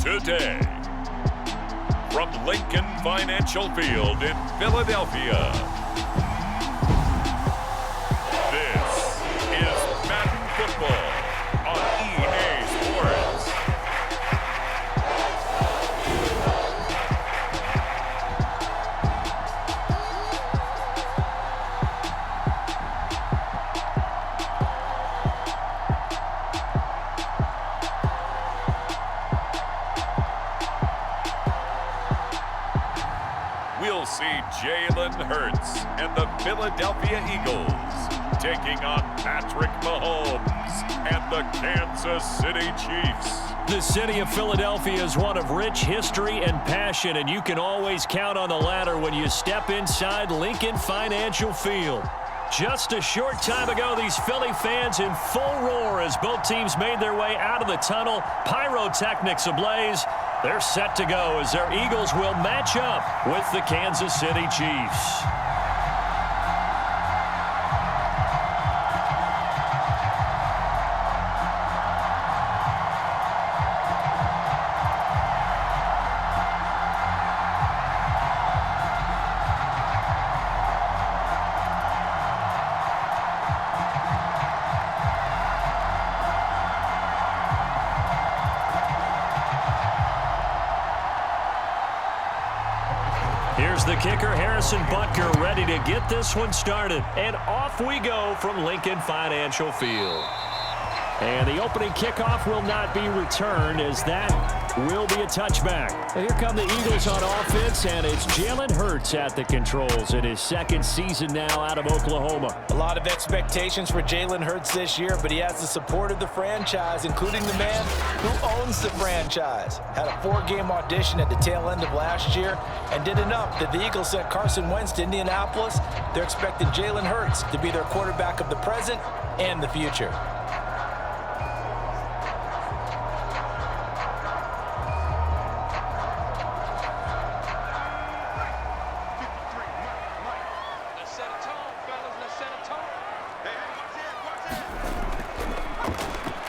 today. From Lincoln Financial Field in Philadelphia, this is Madden Football on EA Sports. We'll see Jalen Hurts and the Philadelphia Eagles taking on Patrick Mahomes and the Kansas City Chiefs. The city of Philadelphia is one of rich history and passion, and you can always count on the latter when you step inside Lincoln Financial Field. Just a short time ago, these Philly fans in full roar as both teams made their way out of the tunnel, pyrotechnics ablaze. They're set to go as their Eagles will match up with the Kansas City Chiefs. Here's the kicker, Harrison Butker, ready to get this one started. And off we go from Lincoln Financial Field. And the opening kickoff will not be returned, as that will be a touchback. Well, here come the Eagles on offense, and it's Jalen Hurts at the controls in his second season now out of Oklahoma. A lot of expectations for Jalen Hurts this year, but he has the support of the franchise, including the man who owns the franchise. Had a 4-game audition at the tail end of last year and did enough that the Eagles sent Carson Wentz to Indianapolis. They're expecting Jalen Hurts to be their quarterback of the present and the future.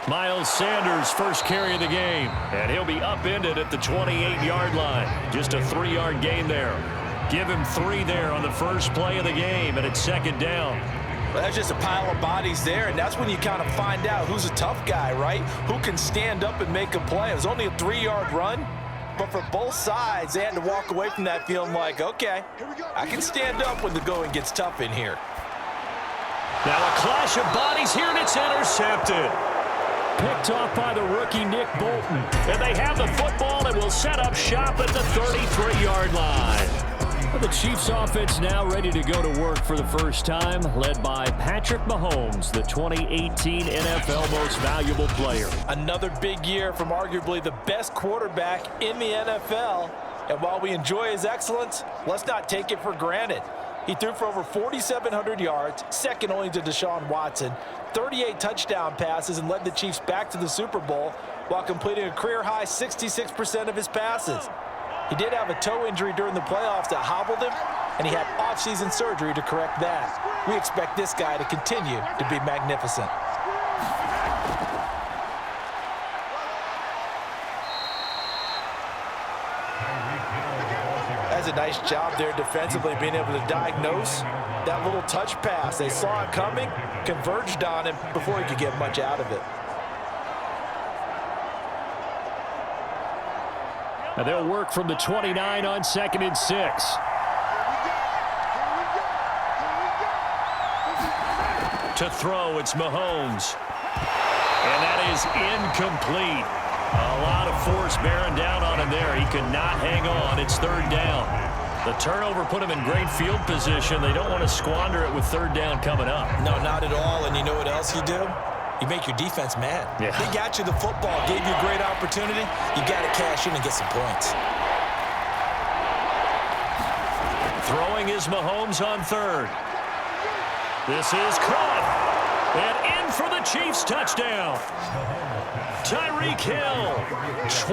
Miles Sanders, first carry of the game, and he'll be upended at the 28-yard line. Just a 3-yard gain there. Give him 3 there on the first play of the game, and it's second down. Well, that's just a pile of bodies there, and that's when you kind of find out who's a tough guy, right? Who can stand up and make a play. It was only a 3-yard run, but for both sides, they had to walk away from that feeling like, okay, I can stand up when the going gets tough in here. Now a clash of bodies here, and it's intercepted. Picked off by the rookie Nick Bolton. And they have the football and will set up shop at the 33-yard line. Well, the Chiefs offense now ready to go to work for the first time, led by Patrick Mahomes, the 2018 NFL Most Valuable Player. Another big year from arguably the best quarterback in the NFL. And while we enjoy his excellence, let's not take it for granted. He threw for over 4,700 yards, second only to Deshaun Watson, 38 touchdown passes, and led the Chiefs back to the Super Bowl while completing a career-high 66% of his passes. He did have a toe injury during the playoffs that hobbled him, and he had off-season surgery to correct that. We expect this guy to continue to be magnificent. That's a nice job there defensively, being able to diagnose that little touch pass. They saw it coming, converged on him before he could get much out of it. And they'll work from the 29 on 2nd and 6. To throw, it's Mahomes. And that is incomplete. A lot of force bearing down on him there. He could not hang on. It's 3rd down. The turnover put him in great field position. They don't want to squander it with 3rd down coming up. No, not at all. And you know what else you do? You make your defense mad. Yeah. They got you the football, gave you a great opportunity. You got to cash in and get some points. Throwing is Mahomes on 3rd. This is caught. And in for the Chiefs touchdown. Tyreek Hill,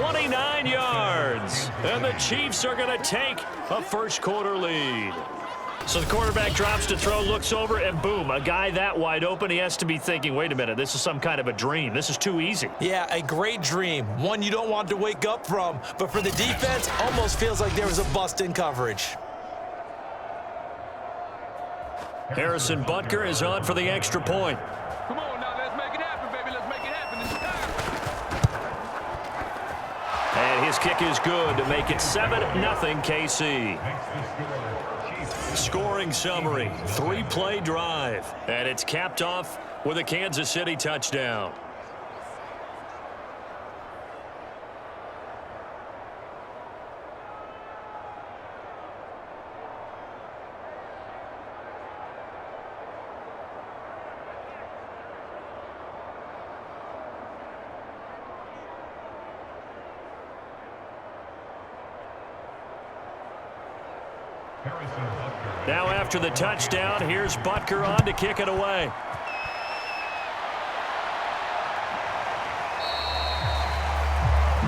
29 yards. And the Chiefs are going to take a first quarter lead. So the quarterback drops to throw, looks over, and boom, a guy that wide open, he has to be thinking, wait a minute, this is some kind of a dream. This is too easy. Yeah, a great dream. One you don't want to wake up from. But for the defense, almost feels like there was a bust in coverage. Harrison Butker is on for the extra point. Come on now, let's make it happen, baby. Let's make it happen. It's time. And his kick is good to make it 7-0 KC. Scoring summary, 3-play drive. And it's capped off with a Kansas City touchdown. Now after the touchdown, here's Butker on to kick it away.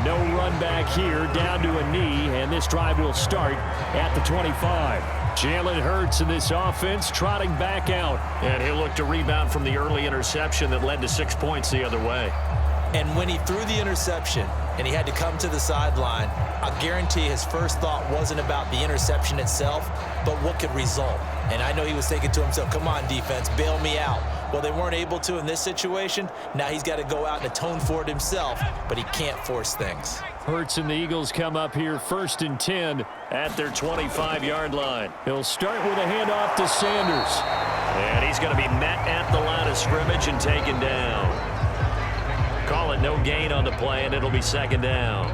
No run back here, down to a knee, and this drive will start at the 25. Jalen Hurts in this offense trotting back out. And he'll look to rebound from the early interception that led to 6 points the other way. And when he threw the interception and he had to come to the sideline, I guarantee his first thought wasn't about the interception itself, but what could result. And I know he was thinking to himself, come on, defense, bail me out. Well, they weren't able to in this situation. Now he's got to go out and atone for it himself, but he can't force things. Hurts and the Eagles come up here 1st and 10 at their 25-yard line. He'll start with a handoff to Sanders. And he's going to be met at the line of scrimmage and taken down. Call it no gain on the play, and it'll be 2nd down.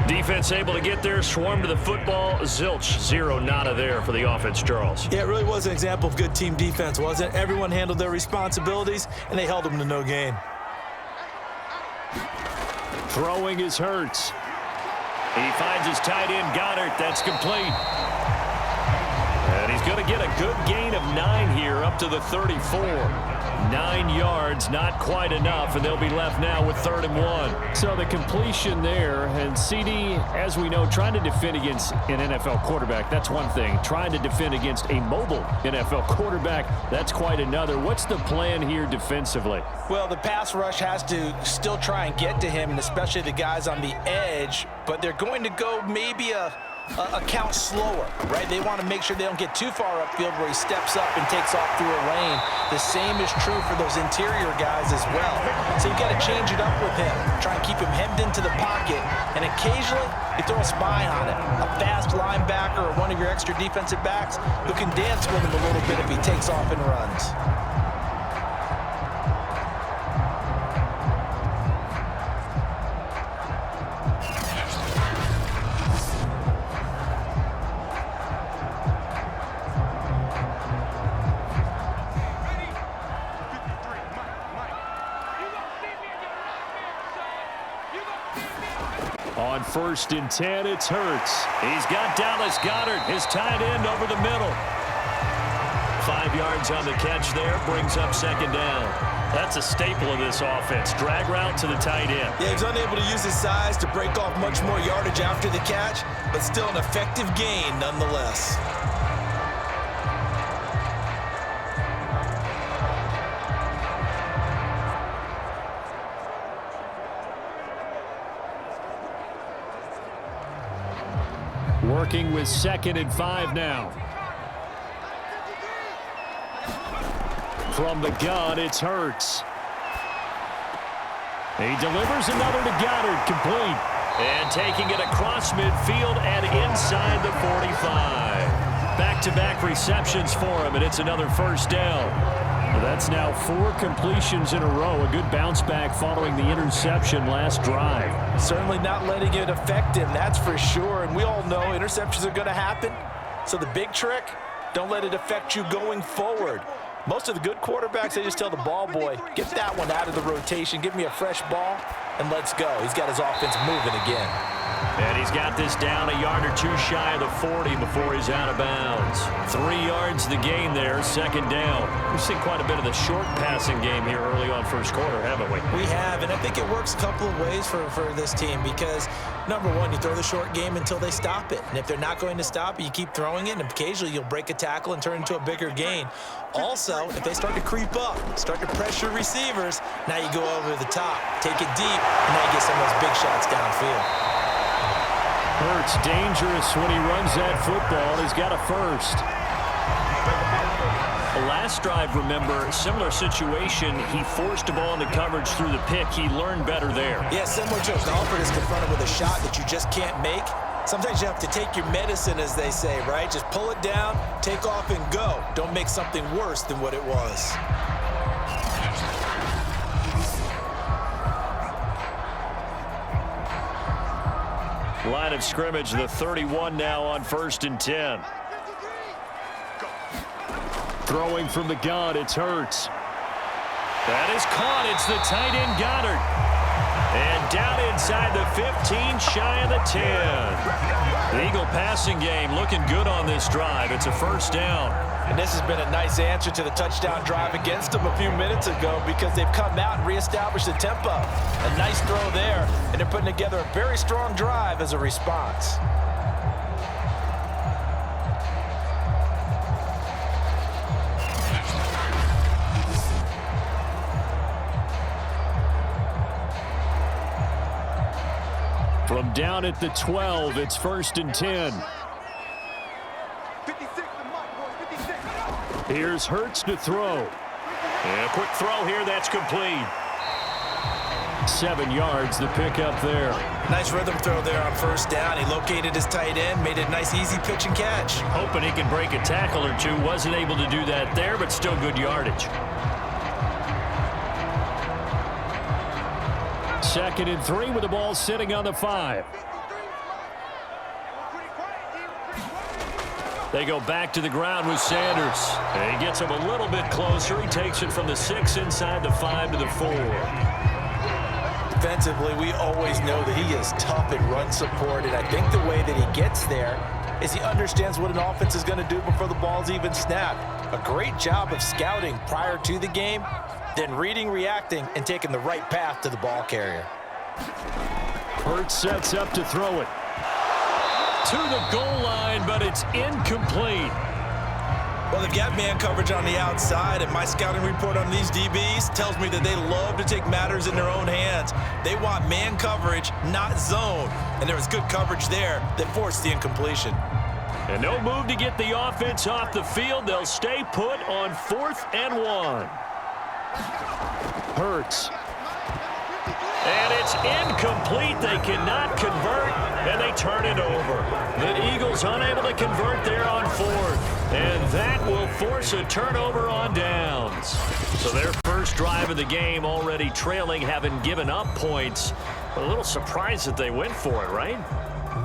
Defense able to get there, swarm to the football. Zilch, 0 nada there for the offense, Charles. Yeah, it really was an example of good team defense, wasn't it? Everyone handled their responsibilities, and they held them to no gain. Throwing is Hurts. He finds his tight end, Goddard. That's complete. And he's going to get a good gain of 9 here up to the 34. 9 yards, not quite enough, and they'll be left now with 3rd and 1. So the completion there, and CD, as we know, trying to defend against an NFL quarterback, that's one thing. Trying to defend against a mobile NFL quarterback, that's quite another. What's the plan here defensively? Well, the pass rush has to still try and get to him, and especially the guys on the edge, but they're going to go maybe a count slower, right? They want to make sure they don't get too far upfield where he steps up and takes off through a lane. The same is true for those interior guys as well. So you've got to change it up with him. Try and keep him hemmed into the pocket, and occasionally you throw a spy on it. A fast linebacker or one of your extra defensive backs who can dance with him a little bit if he takes off and runs. On 1st and 10, it's Hurts. He's got Dallas Goedert, his tight end, over the middle. 5 yards on the catch there, brings up 2nd down. That's a staple of this offense. Drag route to the tight end. Yeah, he's unable to use his size to break off much more yardage after the catch, but still an effective gain nonetheless. Working with 2nd and 5 now. From the gun, it's Hurts. He delivers another to Goddard, complete. And taking it across midfield and inside the 45. Back-to-back receptions for him, and it's another 1st down. That's now 4 completions in a row. A good bounce back following the interception last drive. Certainly not letting it affect him, that's for sure. And we all know interceptions are going to happen. So the big trick, don't let it affect you going forward. Most of the good quarterbacks, they just tell the ball boy, get that one out of the rotation, give me a fresh ball, and let's go. He's got his offense moving again. And he's got this down a yard or two shy of the 40 before he's out of bounds. 3 yards the gain there, second down. We've seen quite a bit of the short passing game here early on first quarter, haven't we? We have, and I think it works a couple of ways for this team because, number one, you throw the short game until they stop it. And if they're not going to stop it, you keep throwing it, and occasionally you'll break a tackle and turn into a bigger gain. Also, if they start to creep up, start to pressure receivers, now you go over the top, take it deep, and now you get some of those big shots downfield. Hurts dangerous when he runs that football. He's got a first. The last drive, remember, similar situation. He forced a ball into coverage through the pick. He learned better there. Yeah, similar to Alfred is confronted with a shot that you just can't make. Sometimes you have to take your medicine, as they say, right? Just pull it down, take off, and go. Don't make something worse than what it was. Line of scrimmage, the 31 now on 1st and 10. Throwing from the gun, it's Hurts. That is caught. It's the tight end Goddard. And down inside the 15, shy of the 10. The Eagle passing game looking good on this drive. It's a first down. And this has been a nice answer to the touchdown drive against them a few minutes ago because they've come out and reestablished the tempo. A nice throw there, and they're putting together a very strong drive as a response. From down at the 12, it's 1st and 10. Here's Hurts to throw. And a quick throw here, that's complete. 7 yards, the pickup there. Nice rhythm throw there on first down. He located his tight end, made it a nice easy pitch and catch. Hoping he can break a tackle or two. Wasn't able to do that there, but still good yardage. 2nd and 3 with the ball sitting on the 5. They go back to the ground with Sanders. And he gets him a little bit closer. He takes it from the 6 inside the 5 to the 4. Defensively, we always know that he is tough in run support, and I think the way that he gets there is he understands what an offense is going to do before the ball's even snapped. A great job of scouting prior to the game, then reading, reacting, and taking the right path to the ball carrier. Hurts sets up to throw it. To the goal line, but it's incomplete. Well, they've got man coverage on the outside, and my scouting report on these DBs tells me that they love to take matters in their own hands. They want man coverage, not zone. And there was good coverage there that forced the incompletion. And no move to get the offense off the field. They'll stay put on 4th and 1. Hurts. And it's incomplete. They cannot convert, and they turn it over. The Eagles unable to convert there on 4th. And that will force a turnover on downs. So their first drive of the game already trailing, having given up points. A little surprised that they went for it, right?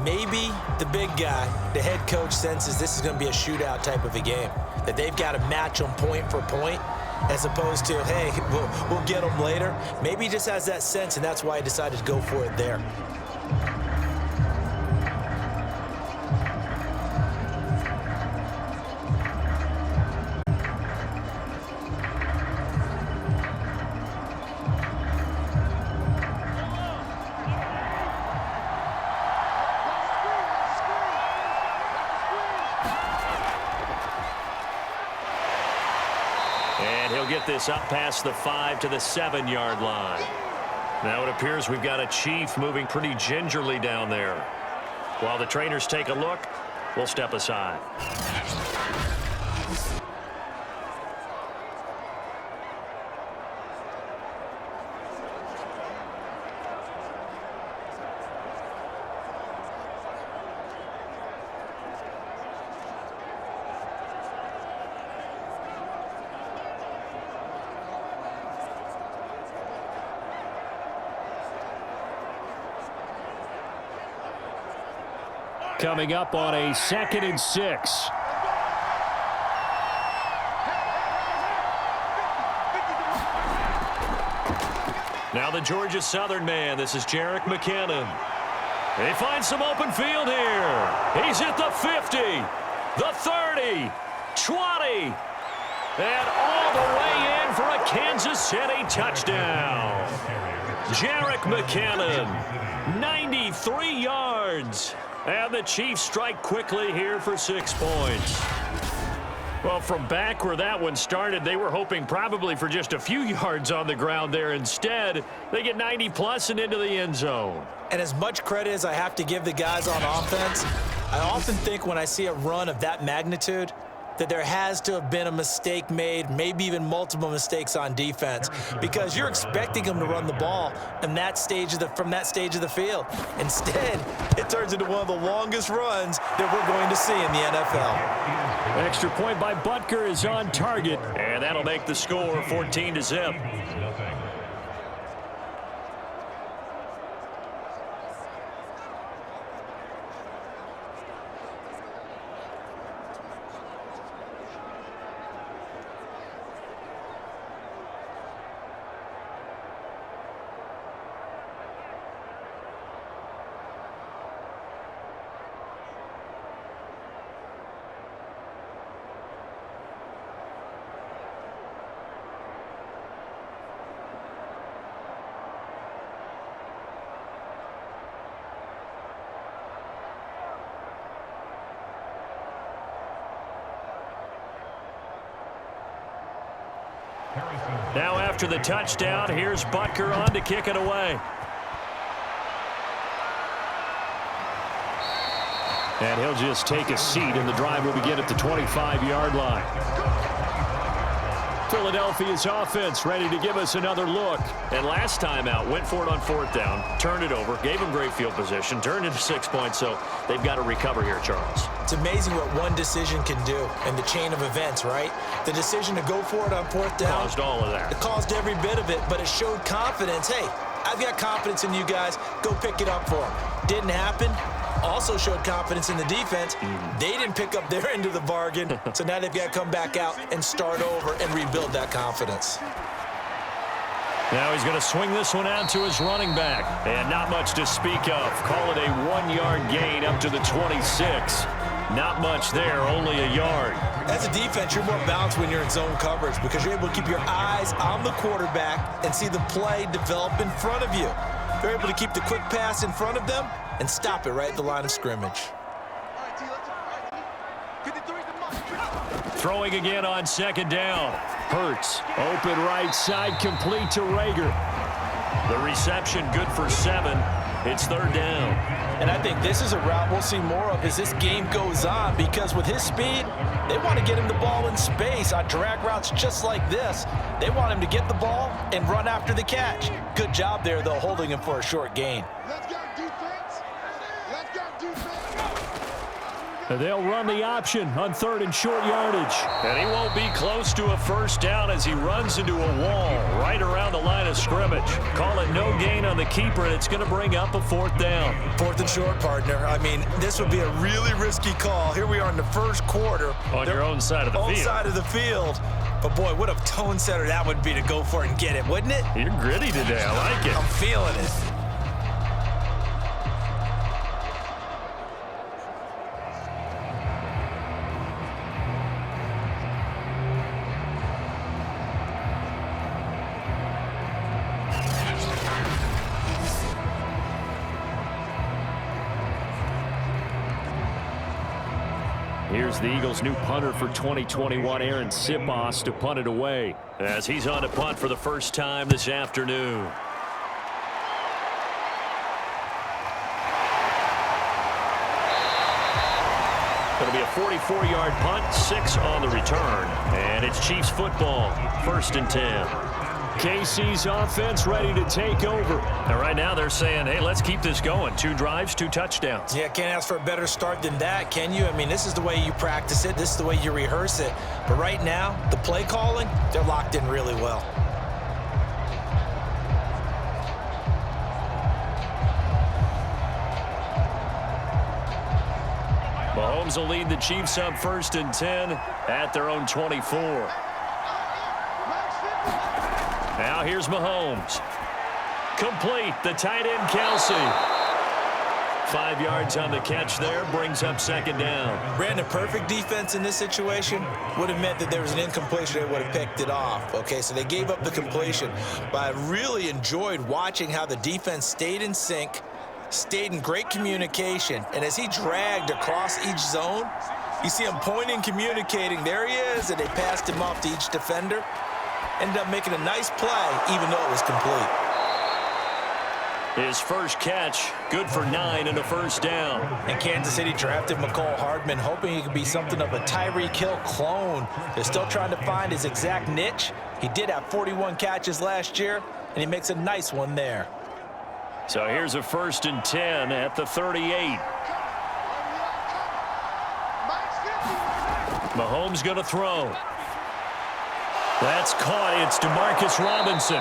Maybe the big guy, the head coach, senses this is going to be a shootout type of a game. That they've got to match them point for point, as opposed to, hey, we'll get them later. Maybe he just has that sense, and that's why he decided to go for it there. And he'll get this up past the 5 to the 7-yard line. Now it appears we've got a Chief moving pretty gingerly down there. While the trainers take a look, we'll step aside. Coming up on a 2nd and 6. Now the Georgia Southern man. This is Jerick McKinnon. They find some open field here. He's at the 50, the 30, 20, and all the way in for a Kansas City touchdown. Jerick McKinnon, 93 yards. And the Chiefs strike quickly here for 6 points. Well, from back where that one started, they were hoping probably for just a few yards on the ground there. Instead, they get 90-plus and into the end zone. And as much credit as I have to give the guys on offense, I often think when I see a run of that magnitude that there has to have been a mistake made, maybe even multiple mistakes on defense, because you're expecting them to run the ball in that stage of from that stage of the field. Instead, it turns into one of the longest runs that we're going to see in the NFL. Extra point by Butker is on target, and that'll make the score 14-0. Now after the touchdown, here's Butker on to kick it away. And he'll just take a seat, and the drive will begin at the 25-yard line. Philadelphia's offense ready to give us another look. And last time out, went for it on 4th down, turned it over, gave them great field position, turned into 6 points, so they've got to recover here, Charles. It's amazing what one decision can do in the chain of events, right? The decision to go for it on 4th down. Caused all of that. It caused every bit of it, but it showed confidence. Hey, I've got confidence in you guys. Go pick it up for them. Didn't happen. Also showed confidence in the defense. They didn't pick up their end of the bargain, so now they've got to come back out and start over and rebuild that confidence. Now he's going to swing this one out to his running back. And not much to speak of. Call it a 1-yard gain up to the 26. Not much there, only a yard. As a defense, you're more balanced when you're in zone coverage because you're able to keep your eyes on the quarterback and see the play develop in front of you. They're able to keep the quick pass in front of them and stop it right at the line of scrimmage. Throwing again on 2nd down. Hurts, open right side, complete to Rager. The reception good for 7. It's 3rd down. And I think this is a route we'll see more of as this game goes on because with his speed, they want to get him the ball in space on drag routes just like this. They want him to get the ball and run after the catch. Good job there, though, holding him for a short gain. Let's go defense. Let's go defense. And they'll run the option on 3rd and short yardage. And he won't be close to a 1st down as he runs into a wall right around the line of scrimmage. Call it no gain on the keeper, and it's going to bring up a 4th down. 4th and short, partner. I mean, this would be a really risky call. Here we are in the 1st quarter. On your own side of the field. Own side of the field. But, boy, what a tone setter that would be to go for it and get it, wouldn't it? You're gritty today. I like it. I'm feeling it. Here's the Eagles' new punter for 2021, Aaron Sipos, to punt it away as he's on to punt for the first time this afternoon. It'll be a 44-yard punt, 6 on the return, and it's Chiefs football, 1st and 10. KC's offense ready to take over. And right now they're saying, hey, let's keep this going. 2 drives, 2 touchdowns. Yeah, can't ask for a better start than that, can you? I mean, this is the way you practice it. This is the way you rehearse it. But right now, the play calling, they're locked in really well. Mahomes will lead the Chiefs up 1st and 10 at their own 24. Now here's Mahomes. Complete, the tight end Kelsey. 5 yards on the catch there, brings up second down. Brandon, perfect defense in this situation would have meant that there was an incompletion. They would have picked it off. Okay, so they gave up the completion. But I really enjoyed watching how the defense stayed in sync, stayed in great communication, and as he dragged across each zone, you see him pointing, communicating. There he is, and they passed him off to each defender. Ended up making a nice play, even though it was complete. His first catch, good for 9 and a first down. And Kansas City drafted McCole Hardman, hoping he could be something of a Tyreek Hill clone. They're still trying to find his exact niche. He did have 41 catches last year, and he makes a nice one there. So here's a 1st and 10 at the 38. Mahomes going to throw. That's caught. It's DeMarcus Robinson.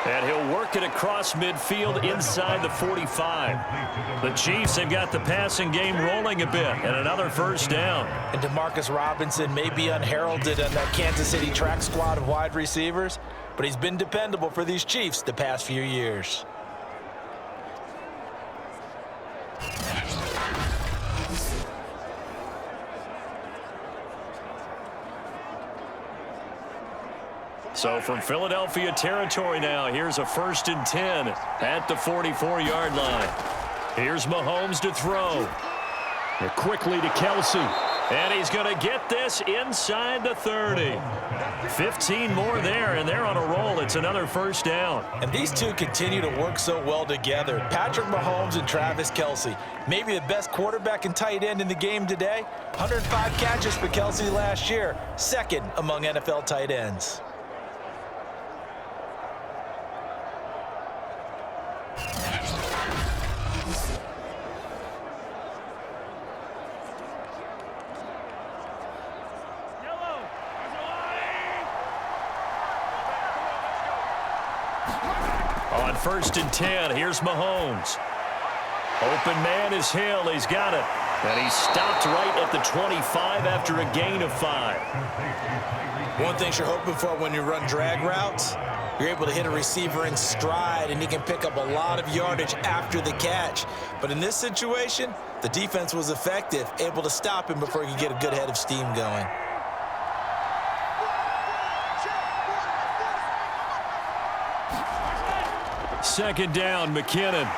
And he'll work it across midfield inside the 45. The Chiefs have got the passing game rolling a bit, and another first down. And DeMarcus Robinson may be unheralded on that Kansas City track squad of wide receivers, but he's been dependable for these Chiefs the past few years. So from Philadelphia territory now, here's a 1st and 10 at the 44-yard line. Here's Mahomes to throw. And quickly to Kelsey. And he's going to get this inside the 30. 15 more there, and they're on a roll. It's another first down. And these two continue to work so well together. Patrick Mahomes and Travis Kelsey. Maybe the best quarterback and tight end in the game today. 105 catches for Kelsey last year. Second among NFL tight ends. On 1st and 10, here's Mahomes. Open man is Hill. He's got it. And he's stopped right at the 25 after a gain of 5. One thing you're hoping for when you run drag routes, you're able to hit a receiver in stride, and he can pick up a lot of yardage after the catch. But in this situation, the defense was effective, able to stop him before he could get a good head of steam going. Second down, McKinnon.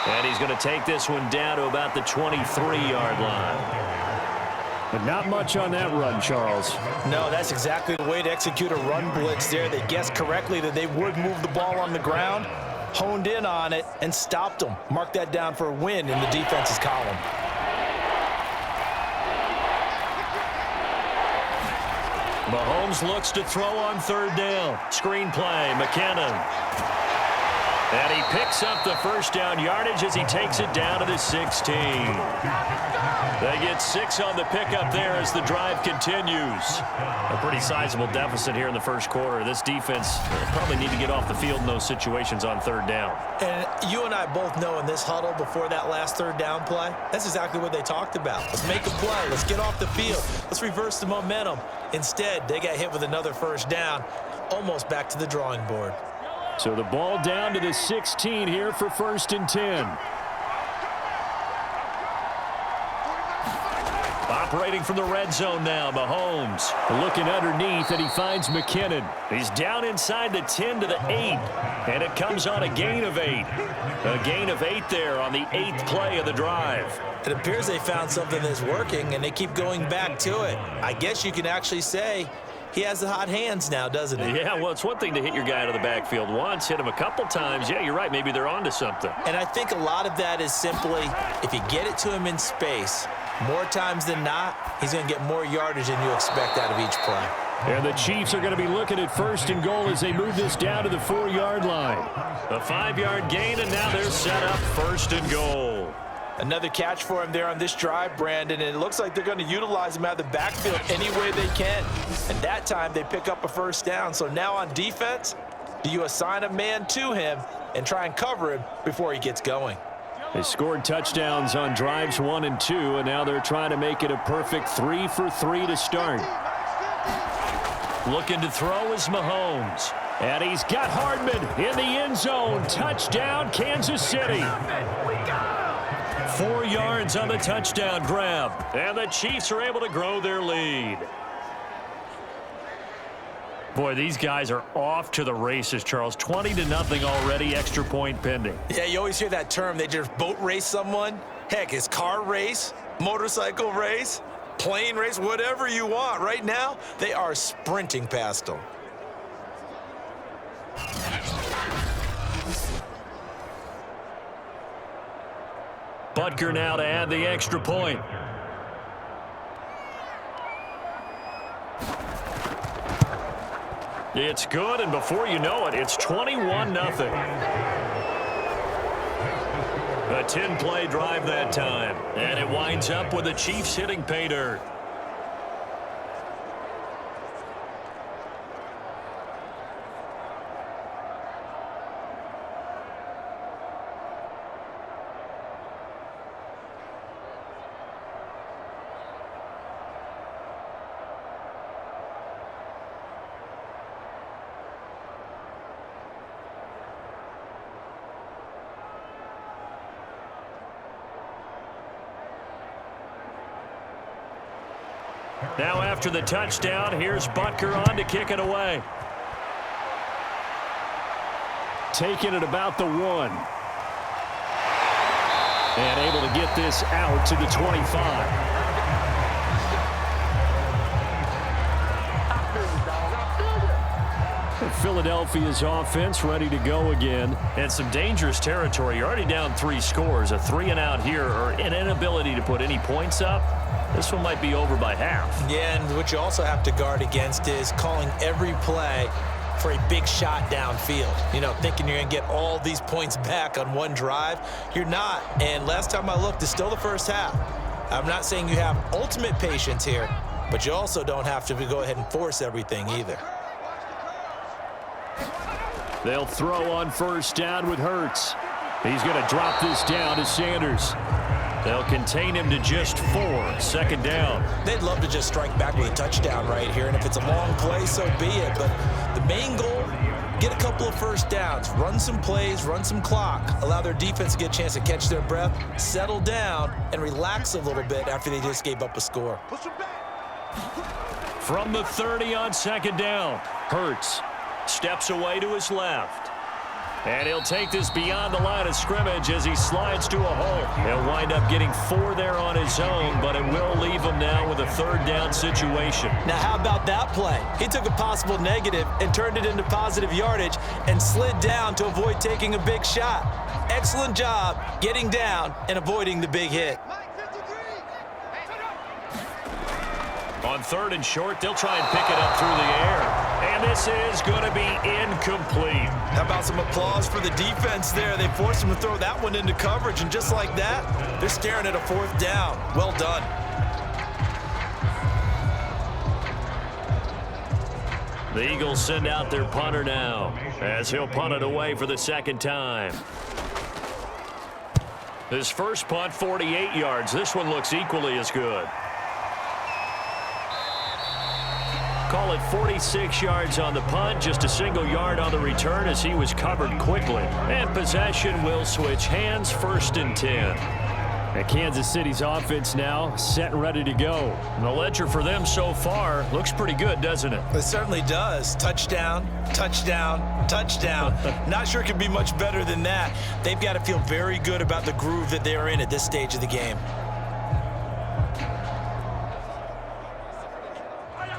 And he's going to take this one down to about the 23-yard line. But not much on that run, Charles. No, that's exactly the way to execute a run blitz there. They guessed correctly that they would move the ball on the ground, honed in on it, and stopped them. Mark that down for a win in the defense's column. Mahomes looks to throw on 3rd down. Screen play, McKinnon. And he picks up the first down yardage as he takes it down to the 16. They get 6 on the pickup there as the drive continues. A pretty sizable deficit here in the first quarter. This defense will probably need to get off the field in those situations on 3rd down. And you and I both know in this huddle before that last 3rd down play, that's exactly what they talked about. Let's make a play. Let's get off the field. Let's reverse the momentum. Instead, they got hit with another first down, almost back to the drawing board. So the ball down to the 16 here for 1st and 10. Operating from the red zone now, Mahomes. Looking underneath, and he finds McKinnon. He's down inside the 10 to the 8, and it comes on a gain of 8. A gain of 8 there on the 8th play of the drive. It appears they found something that's working, and they keep going back to it. I guess you can actually say he has the hot hands now, doesn't he? Yeah, well, it's one thing to hit your guy out of the backfield once, hit him a couple times. Yeah, you're right. Maybe they're onto something. And I think a lot of that is simply if you get it to him in space, more times than not, he's going to get more yardage than you expect out of each play. And the Chiefs are going to be looking at 1st and goal as they move this down to the 4-yard line. A 5-yard gain, and now they're set up 1st and goal. Another catch for him there on this drive, Brandon, and it looks like they're going to utilize him out of the backfield any way they can. And that time they pick up a first down. So now on defense, do you assign a man to him and try and cover him before he gets going? They scored touchdowns on drives 1 and 2, and now they're trying to make it a perfect 3 for 3 to start. Looking to throw is Mahomes. And he's got Hardman in the end zone. Touchdown, Kansas City. 4 yards on the touchdown grab. And the Chiefs are able to grow their lead. Boy, these guys are off to the races, Charles. 20-0 already, extra point pending. Yeah, you always hear that term. They just boat race someone. Heck, it's car race, motorcycle race, plane race, whatever you want. Right now, they are sprinting past them. Butker now to add the extra point. It's good, and before you know it, it's 21-0. A 10-play drive that time, and it winds up with the Chiefs hitting pay dirt. Now after the touchdown, here's Butker on to kick it away. Taking it about the 1. And able to get this out to the 25. Philadelphia's offense ready to go again. And some dangerous territory. You're already down 3 scores. A 3-and-out here, or an inability to put any points up. This one might be over by half. Yeah, and what you also have to guard against is calling every play for a big shot downfield. You know, thinking you're going to get all these points back on one drive. You're not. And last time I looked, it's still the first half. I'm not saying you have ultimate patience here, but you also don't have to go ahead and force everything either. They'll throw on first down with Hurts. He's going to drop this down to Sanders. They'll contain him to just 4. Second down. They'd love to just strike back with a touchdown right here, and if it's a long play, so be it. But the main goal, get a couple of first downs, run some plays, run some clock, allow their defense to get a chance to catch their breath, settle down, and relax a little bit after they just gave up a score. From the 30 on second down, Hurts steps away to his left. And he'll take this beyond the line of scrimmage as he slides to a hole. He'll wind up getting 4 there on his own, but it will leave him now with a third down situation. Now, how about that play? He took a possible negative and turned it into positive yardage and slid down to avoid taking a big shot. Excellent job getting down and avoiding the big hit. On 3rd and short, they'll try and pick it up through the air. And this is going to be incomplete. How about some applause for the defense there? They forced him to throw that one into coverage, and just like that, they're staring at a 4th down. Well done. The Eagles send out their punter now, as he'll punt it away for the 2nd time. His first punt, 48 yards. This one looks equally as good. Call it 46 yards on the punt, just a single yard on the return as he was covered quickly. And possession will switch hands, 1st and 10. And Kansas City's offense now set and ready to go. And the ledger for them so far looks pretty good, doesn't it? It certainly does. Touchdown, touchdown, touchdown. Not sure it could be much better than that. They've got to feel very good about the groove that they're in at this stage of the game.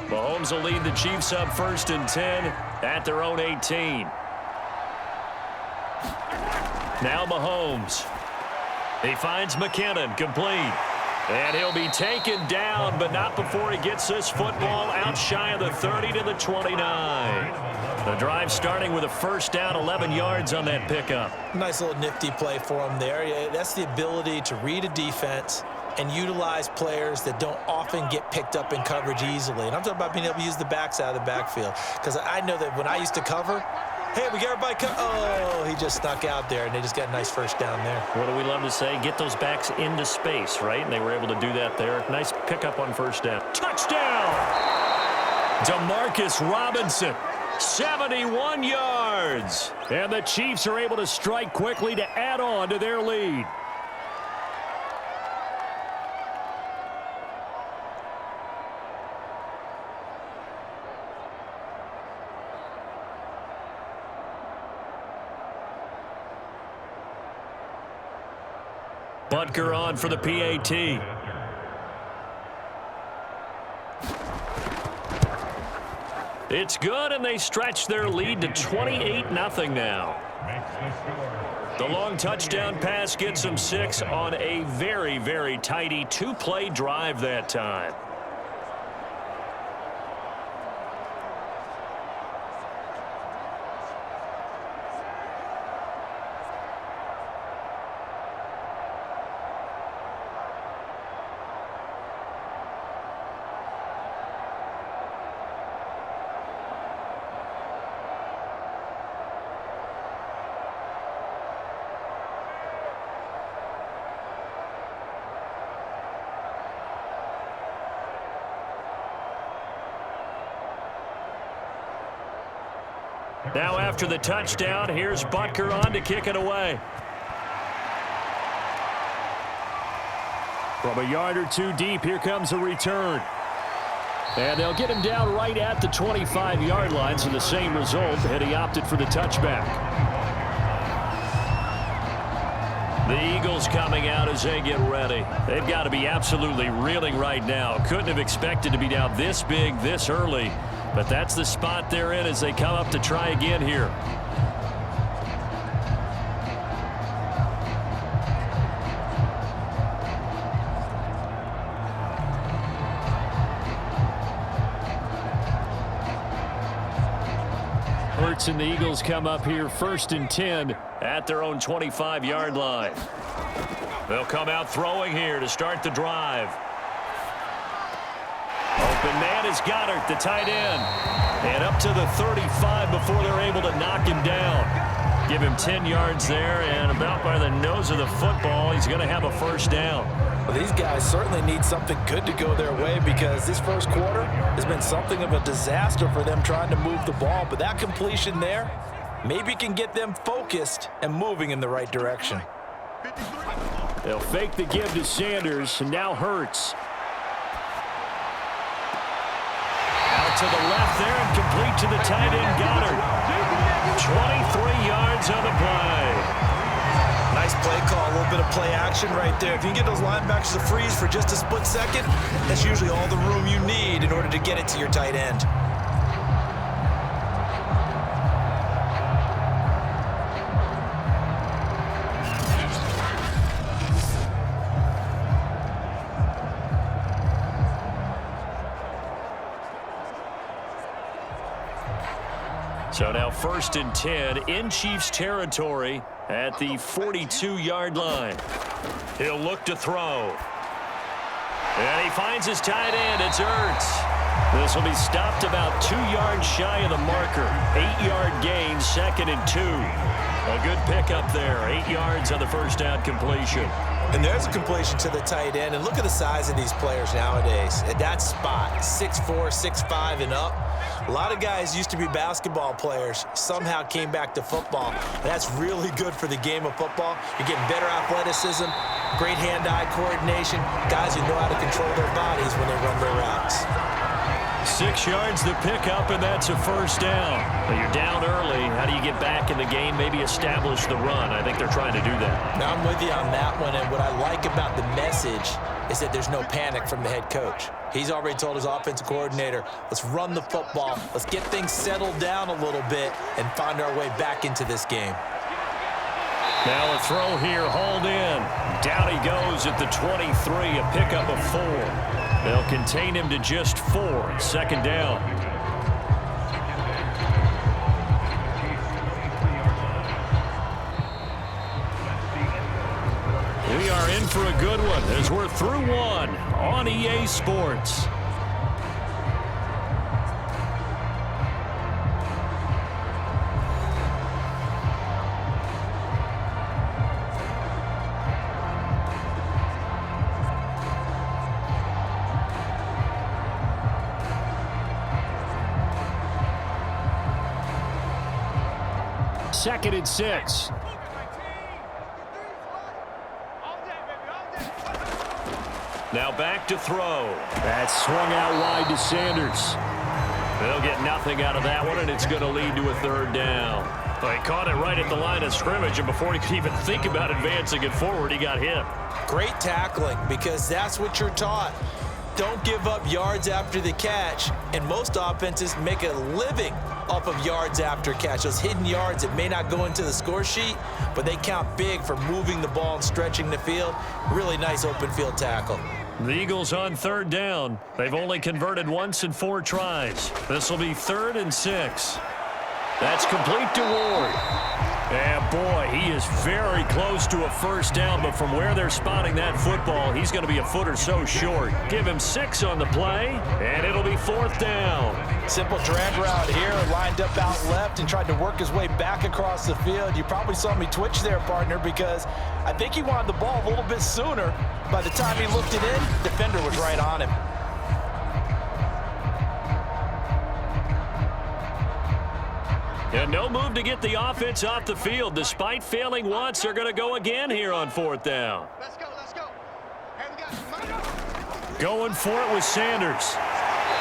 Mahomes will lead the Chiefs up 1st and 10 at their own 18. Now Mahomes. He finds McKinnon, complete. And he'll be taken down, but not before he gets this football out shy of the 30 to the 29. The drive starting with a 1st down, 11 yards on that pickup. Nice little nifty play for him there. Yeah, that's the ability to read a defense and utilize players that don't often get picked up in coverage easily. And I'm talking about being able to use the backs out of the backfield. Because I know that when I used to cover, hey, we got everybody oh, he just snuck out there, and they just got a nice 1st down there. What do we love to say? Get those backs into space, right? And they were able to do that there. Nice pickup on 1st down. Touchdown! Demarcus Robinson, 71 yards. And the Chiefs are able to strike quickly to add on to their lead. Butker on for the PAT. It's good, and they stretch their lead to 28-0 now. The long touchdown pass gets them 6 on a very, very tidy 2-play drive that time. Now after the touchdown, here's Butker on to kick it away. From a yard or two deep, here comes a return. And they'll get him down right at the 25-yard line, so the same result, and he opted for the touchback. The Eagles coming out as they get ready. They've got to be absolutely reeling right now. Couldn't have expected to be down this big this early, but that's the spot they're in as they come up to try again here. Hurts and the Eagles come up here 1st and 10 at their own 25-yard line. They'll come out throwing here to start the drive. Open man is Goddard, the tight end. And up to the 35 before they're able to knock him down. Give him 10 yards there, and about by the nose of the football, he's going to have a first down. Well, these guys certainly need something good to go their way because this first quarter has been something of a disaster for them trying to move the ball. But that completion there maybe can get them focused and moving in the right direction. They'll fake the give to Sanders, and now Hurts. Out to the left there and complete to the tight end, Goddard. 23 yards on the play. Nice play call, a little bit of play action right there. If you can get those linebackers to freeze for just a split second, that's usually all the room you need in order to get it to your tight end. So now 1st and 10 in Chiefs territory at the 42-yard line. He'll look to throw. And he finds his tight end. It's Ertz. This will be stopped about 2 yards shy of the marker. 8-yard gain, 2nd and 2. A good pickup there. 8 yards on the first down completion. And there's a completion to the tight end. And look at the size of these players nowadays. At that spot, 6'4", 6'5", and up. A lot of guys used to be basketball players, somehow came back to football. And that's really good for the game of football. You're getting better athleticism, great hand-eye coordination, guys who know how to control their bodies when they run their routes. 6 yards the pickup, and that's a first down. But you're down early. How do you get back in the game, maybe establish the run? I think they're trying to do that. Now I'm with you on that one, and what I like about the message is that there's no panic from the head coach. He's already told his offensive coordinator, let's run the football, let's get things settled down a little bit and find our way back into this game. Now a throw here, hauled in. Down he goes at the 23, a pickup of 4. They'll contain him to just 4, 2nd down. We are in for a good one as we're through one on EA Sports. Second and 6. Now back to throw. That swung out wide to Sanders. They'll get nothing out of that one, and it's going to lead to a 3rd down. Well, he caught it right at the line of scrimmage, and before he could even think about advancing it forward, he got hit. Great tackling, because that's what you're taught. Don't give up yards after the catch, and most offenses make a living off of yards after catch. Those hidden yards that may not go into the score sheet, but they count big for moving the ball and stretching the field. Really nice open field tackle. The Eagles on third down. They've only converted once in 4 tries. This will be 3rd and 6. That's complete to Ward. And boy, he is very close to a first down, but from where they're spotting that football, he's going to be a foot or so short. Give him 6 on the play, and it'll be 4th down. Simple drag route here, lined up out left and tried to work his way back across the field. You probably saw me twitch there, partner, because I think he wanted the ball a little bit sooner. By the time he looked it in, defender was right on him. And no move to get the offense off the field. Despite failing once, they're going to go again here on 4th down. Let's go, let's go. Hey, we got some. Going for it with Sanders.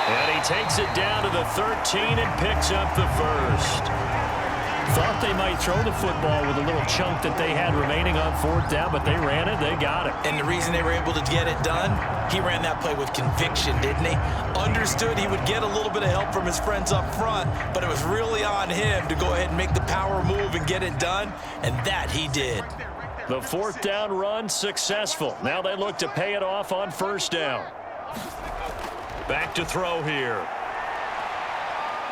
And he takes it down to the 13 and picks up the first. Thought they might throw the football with a little chunk that they had remaining on 4th down, but they ran it, they got it. And the reason they were able to get it done, he ran that play with conviction, didn't he? Understood he would get a little bit of help from his friends up front, but it was really on him to go ahead and make the power move and get it done, and that he did. The 4th down run successful. Now they look to pay it off on 1st down. Back to throw here.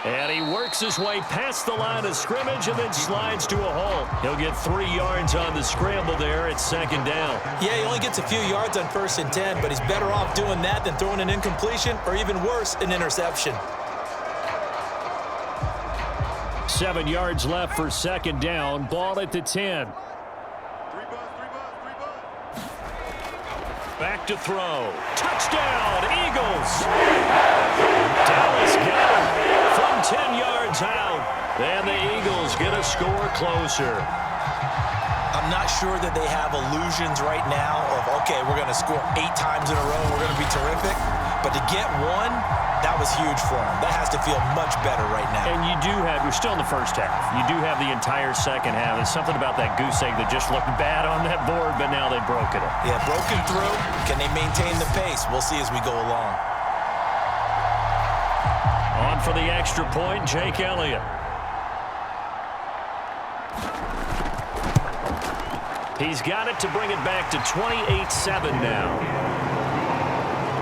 And he works his way past the line of scrimmage and then slides to a halt. He'll get 3 yards on the scramble there at 2nd down. Yeah, he only gets a few yards on 1st and 10, but he's better off doing that than throwing an incompletion or even worse, an interception. 7 yards left for 2nd down. Ball at the 10. Back to throw. Touchdown, Eagles! Dallas got him from 10 yards out. And the Eagles get a score closer. I'm not sure that they have illusions right now of, okay, we're going to score 8 times in a row and we're going to be terrific. But to get one, that was huge for them. That has to feel much better right now. And you do have, we're still in the first half. You do have the entire second half. There's something about that goose egg that just looked bad on that board, but now they've broken it. Yeah, broken through. Can they maintain the pace? We'll see as we go along. On for the extra point, Jake Elliott. He's got it to bring it back to 28-7 now.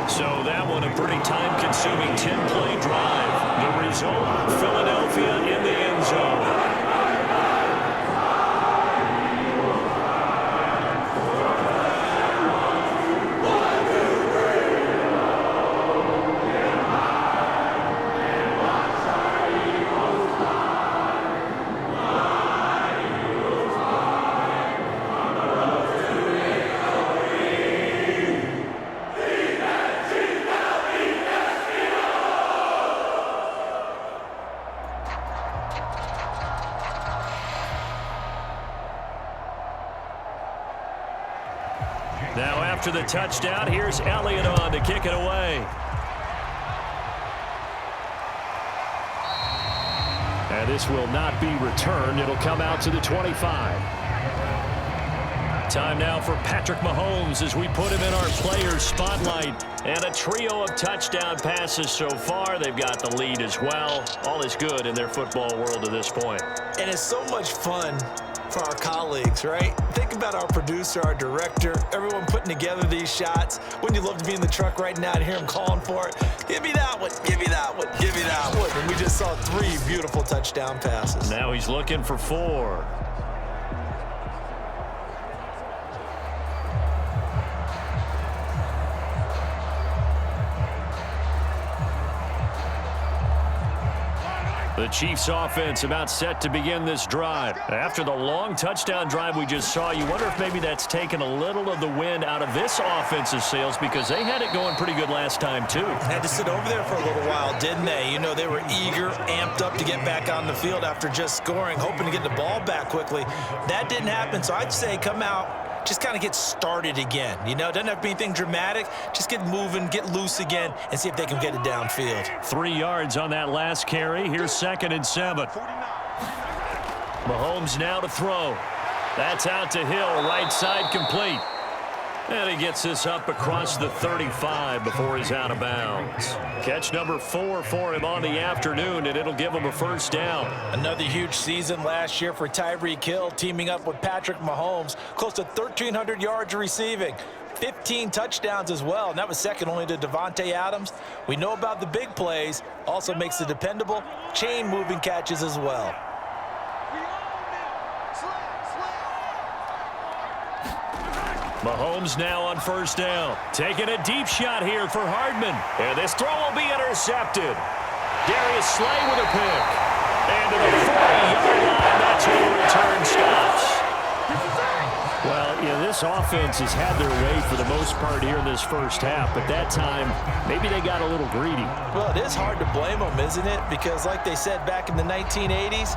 So that one a pretty time-consuming 10-play drive. The result, Philadelphia in the end zone. Now after the touchdown, here's Elliott on to kick it away. And this will not be returned. It'll come out to the 25. Time now for Patrick Mahomes as we put him in our players spotlight. And a trio of touchdown passes so far. They've got the lead as well. All is good in their football world to this point. And it's so much fun for our colleagues, right? Think about our producer, our director, everyone putting together these shots. Wouldn't you love to be in the truck right now and hear him calling for it? Give me that one, give me that one, give me that one. And we just saw 3 beautiful touchdown passes. Now he's looking for 4. The Chiefs offense about set to begin this drive. After the long touchdown drive we just saw, you wonder if maybe that's taken a little of the wind out of this offensive sails because they had it going pretty good last time too. Had to sit over there for a little while, didn't they? You know, they were eager, amped up to get back on the field after just scoring, hoping to get the ball back quickly. That didn't happen, so I'd say come out, just kind of get started again. You know, it doesn't have to be anything dramatic. Just get moving, get loose again, and see if they can get it downfield. 3 yards on that last carry. Here's 2nd and 7. Mahomes now to throw. That's out to Hill, right side complete. And he gets this up across the 35 before he's out of bounds. Catch number 4 for him on the afternoon, and it'll give him a first down. Another huge season last year for Tyreek Hill, teaming up with Patrick Mahomes. Close to 1,300 yards receiving. 15 touchdowns as well, and that was second only to Devontae Adams. We know about the big plays. Also makes the dependable chain-moving catches as well. Mahomes now on first down. Taking a deep shot here for Hardman. And this throw will be intercepted. Darius Slay with a pick. And to the 40-yard line, that's where the return stops. Well, this offense has had their way for the most part here in this first half, but that time, maybe they got a little greedy. Well, it is hard to blame them, isn't it? Because like they said back in the 1980s,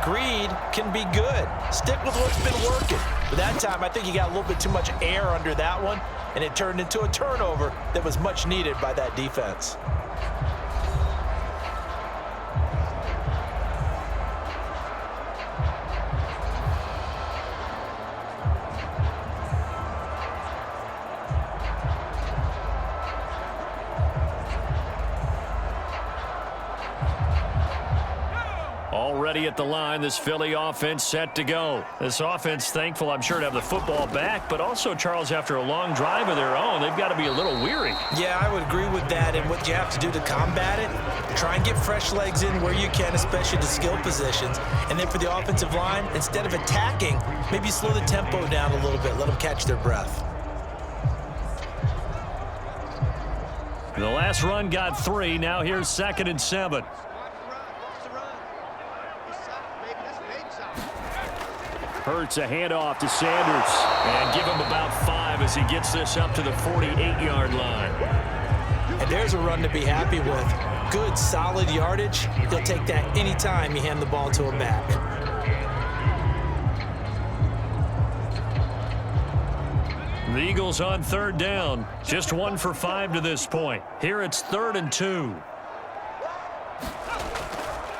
greed can be good. Stick with what's been working. But that time, I think you got a little bit too much air under that one, and it turned into a turnover that was much needed by that defense. Already at the line, this Philly offense set to go. This offense thankful, I'm sure, to have the football back, but also, Charles, after a long drive of their own, they've got to be a little weary. Yeah, I would agree with that, and what you have to do to combat it, try and get fresh legs in where you can, especially the skill positions. And then for the offensive line, instead of attacking, maybe slow the tempo down a little bit, let them catch their breath. The last run got 3. Now here's 2nd and 7. Hurts a handoff to Sanders. And give him about 5 as he gets this up to the 48-yard line. And there's a run to be happy with. Good, solid yardage. He'll take that anytime you hand the ball to a back. The Eagles on 3rd down. Just 1 for 5 to this point. Here it's 3rd and 2.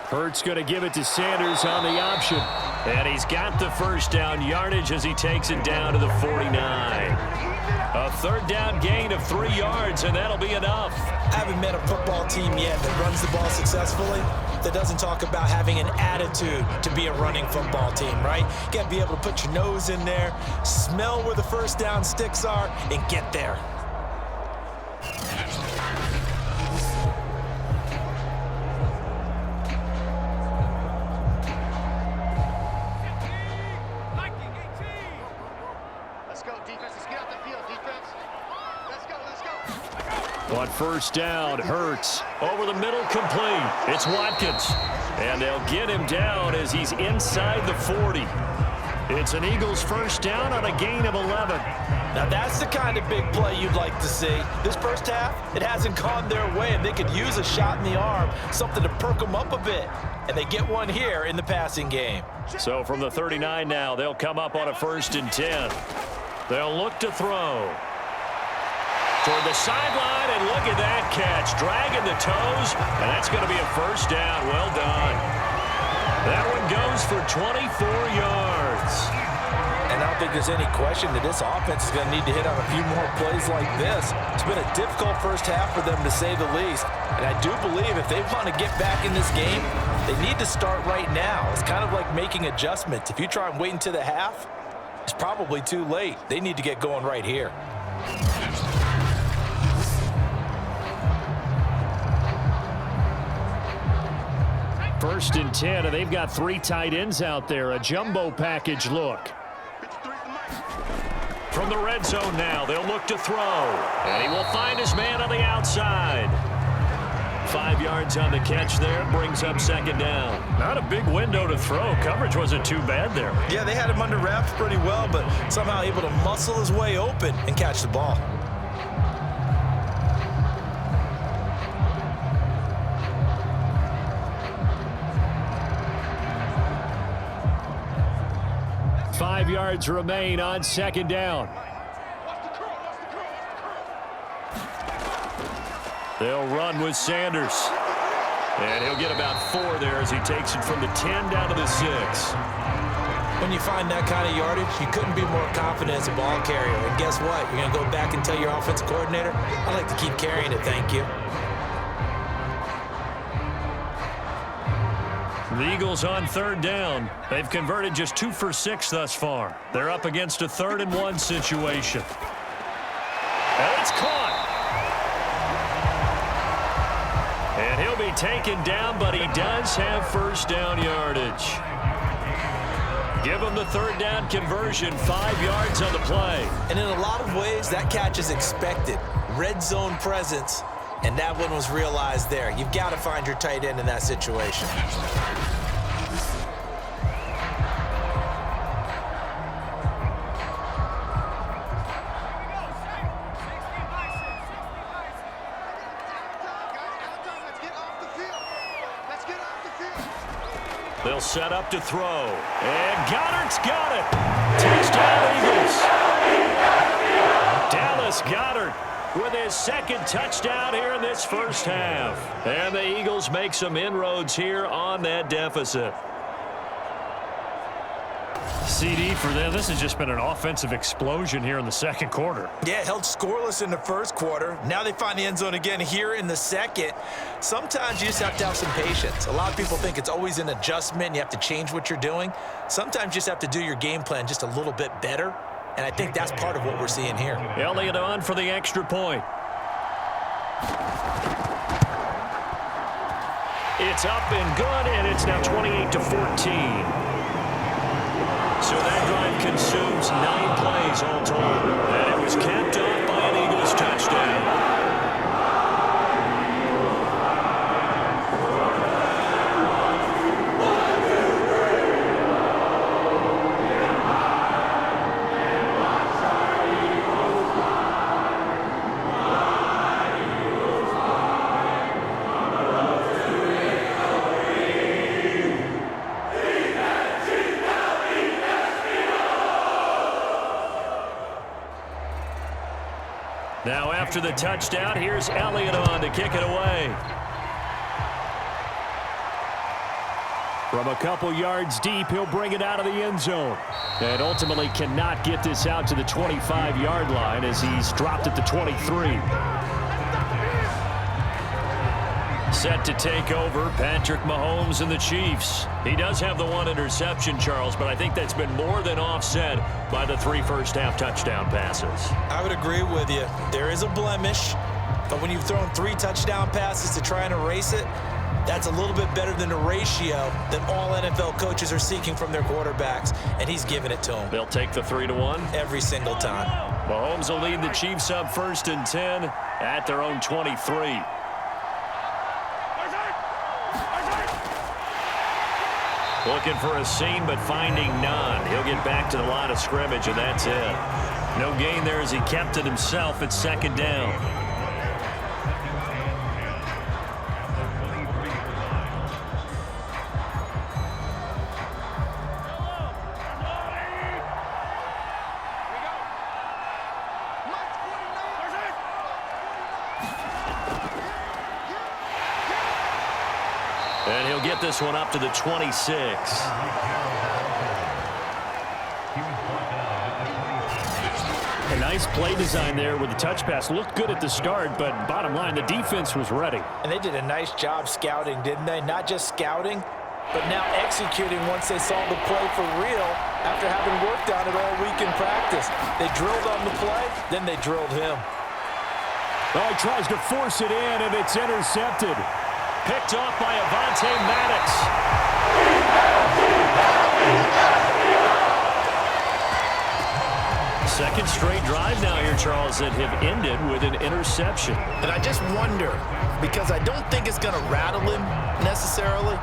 Hurts going to give it to Sanders on the option. And he's got the first down yardage as he takes it down to the 49. A 3rd down gain of 3 yards, and that'll be enough. I haven't met a football team yet that runs the ball successfully that doesn't talk about having an attitude to be a running football team, right? You got to be able to put your nose in there, smell where the first down sticks are, and get there. On first down, Hurts over the middle, complete. It's Watkins, and they'll get him down as he's inside the 40. It's an Eagles first down on a gain of 11. Now that's the kind of big play you'd like to see. This first half, it hasn't gone their way, and they could use a shot in the arm, something to perk them up a bit. And they get one here in the passing game. So from the 39 now, they'll come up on a 1st and 10. They'll look to throw. Toward the sideline, and look at that catch. Dragging the toes, and that's going to be a first down. Well done. That one goes for 24 yards. And I don't think there's any question that this offense is going to need to hit on a few more plays like this. It's been a difficult first half for them, to say the least. And I do believe if they want to get back in this game, they need to start right now. It's kind of like making adjustments. If you try and wait until the half, it's probably too late. They need to get going right here. 1st and 10, and they've got 3 tight ends out there. A jumbo package look. From the red zone now, they'll look to throw. And he will find his man on the outside. 5 yards on the catch there. Brings up 2nd down. Not a big window to throw. Coverage wasn't too bad there. Yeah, they had him under wraps pretty well, but somehow able to muscle his way open and catch the ball. Five yards remain on 2nd down. They'll run with Sanders. And he'll get about 4 there as he takes it from the 10 down to the 6. When you find that kind of yardage, you couldn't be more confident as a ball carrier. And guess what? You're going to go back and tell your offensive coordinator, I'd like to keep carrying it, thank you. The Eagles on third down. They've converted just 2 for 6 thus far. They're up against a 3rd-and-1 situation. And it's caught. And he'll be taken down, but he does have first down yardage. Give him the 3rd down conversion, 5 yards on the play. And in a lot of ways, that catch is expected. Red zone presence, and that one was realized there. You've got to find your tight end in that situation. They'll set up to throw. And Goddard's got it. Touchdown, Eagles. Dallas Goedert with his 2nd touchdown here in this first half. And the Eagles make some inroads here on that deficit. CD for them. This has just been an offensive explosion here in the 2nd quarter. Yeah, held scoreless in the 1st quarter. Now they find the end zone again here in the 2nd. Sometimes you just have to have some patience. A lot of people think it's always an adjustment. You have to change what you're doing. Sometimes you just have to do your game plan just a little bit better. And I think that's part of what we're seeing here. Elliott on for the extra point. It's up and good, and it's now 28-14. So that drive consumes 9 plays all told. And it was capped off by an Eagles touchdown. Now after the touchdown, here's Elliott on to kick it away. From a couple yards deep, he'll bring it out of the end zone. And ultimately cannot get this out to the 25-yard line as he's dropped at the 23. Set to take over, Patrick Mahomes and the Chiefs. He does have the 1 interception, Charles, but I think that's been more than offset by the 3 first-half touchdown passes. I would agree with you. There is a blemish, but when you've thrown 3 touchdown passes to try and erase it, that's a little bit better than the ratio that all NFL coaches are seeking from their quarterbacks, and he's giving it to them. They'll take the 3-1. Every single time. Mahomes will lead the Chiefs up 1st and 10 at their own 23. Looking for a seam, but finding none. He'll get back to the line of scrimmage, and that's it. No gain there as he kept it himself at 2nd down. And he'll get this one up to the 26. A nice play design there with the touch pass. Looked good at the start, but bottom line, the defense was ready. And they did a nice job scouting, didn't they? Not just scouting, but now executing once they saw the play for real after having worked on it all week in practice. They drilled on the play, then they drilled him. Oh, he tries to force it in, and it's intercepted. Picked off by Avonte Maddox. Second straight drive now here, Charles, that have ended with an interception. And I just wonder, because I don't think it's going to rattle him necessarily,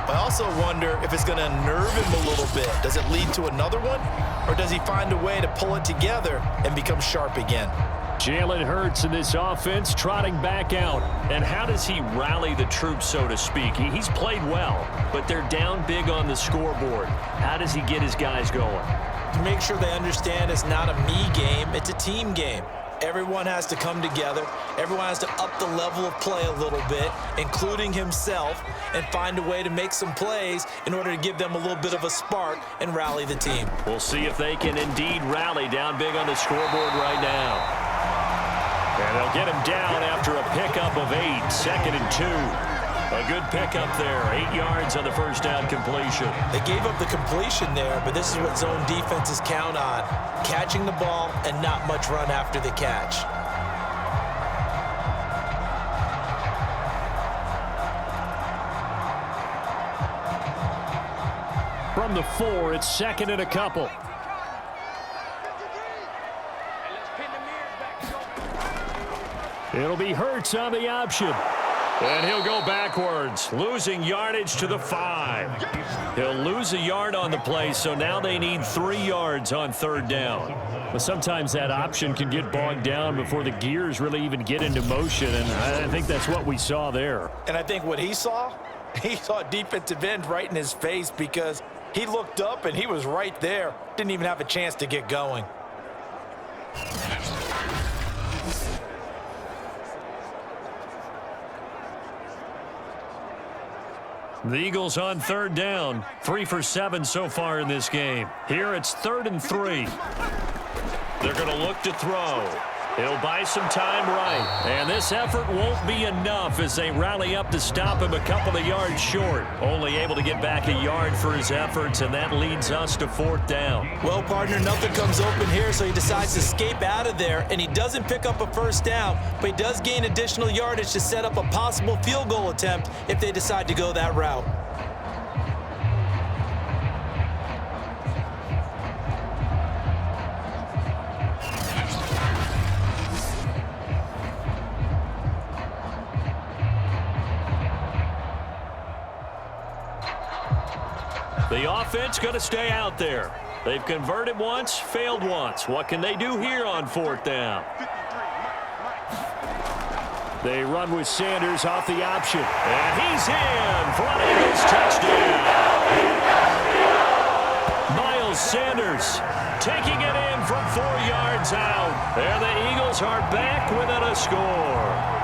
but I also wonder if it's going to nerve him a little bit. Does it lead to another one, or does he find a way to pull it together and become sharp again? Jalen Hurts in this offense trotting back out. And how does he rally the troops, so to speak? He's played well, but they're down big on the scoreboard. How does he get his guys going? To make sure they understand it's not a me game, it's a team game. Everyone has to come together. Everyone has to up the level of play a little bit, including himself, and find a way to make some plays in order to give them a little bit of a spark and rally the team. We'll see if they can indeed rally. Down big on the scoreboard right now. And they'll get him down after a pickup of 8, 2nd and 2. A good pickup there, 8 yards on the first down completion. They gave up the completion there, but this is what zone defenses count on. Catching the ball and not much run after the catch. From the 4, it's 2nd and a couple. It'll be Hurts on the option. And he'll go backwards, losing yardage to the 5. He'll lose a yard on the play, so now they need 3 yards on 3rd down. But sometimes that option can get bogged down before the gears really even get into motion, and I think that's what we saw there. And I think what he saw defensive end right in his face because he looked up and he was right there. Didn't even have a chance to get going. The Eagles on 3rd down, 3 for 7 so far in this game. Here it's 3rd and 3. They're going to look to throw. He'll buy some time right. And this effort won't be enough as they rally up to stop him a couple of yards short. Only able to get back a yard for his efforts, and that leads us to 4th down. Well, partner, nothing comes open here, so he decides to escape out of there, and he doesn't pick up a 1st down, but he does gain additional yardage to set up a possible field goal attempt if they decide to go that route. The offense going to stay out there. They've converted once, failed once. What can they do here on 4th down? They run with Sanders off the option. And he's in for an Eagles touchdown. Miles Sanders taking it in from 4 yards out. And the Eagles are back within a score.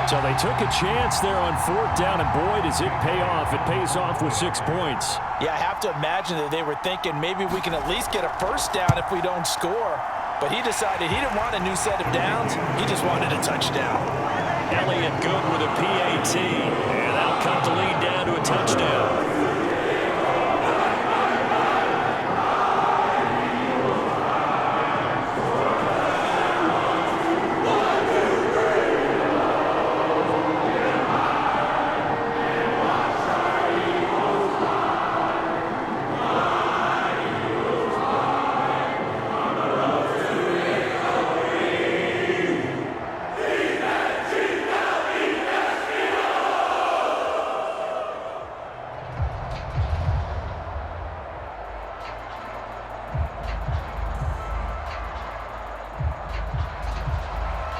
So they took a chance there on 4th down, and boy, does it pay off. It pays off with 6 points. Yeah, I have to imagine that they were thinking maybe we can at least get a 1st down if we don't score. But he decided he didn't want a new set of downs. He just wanted a touchdown. Elliott good with a PAT. And that'll cut the lead down to a touchdown.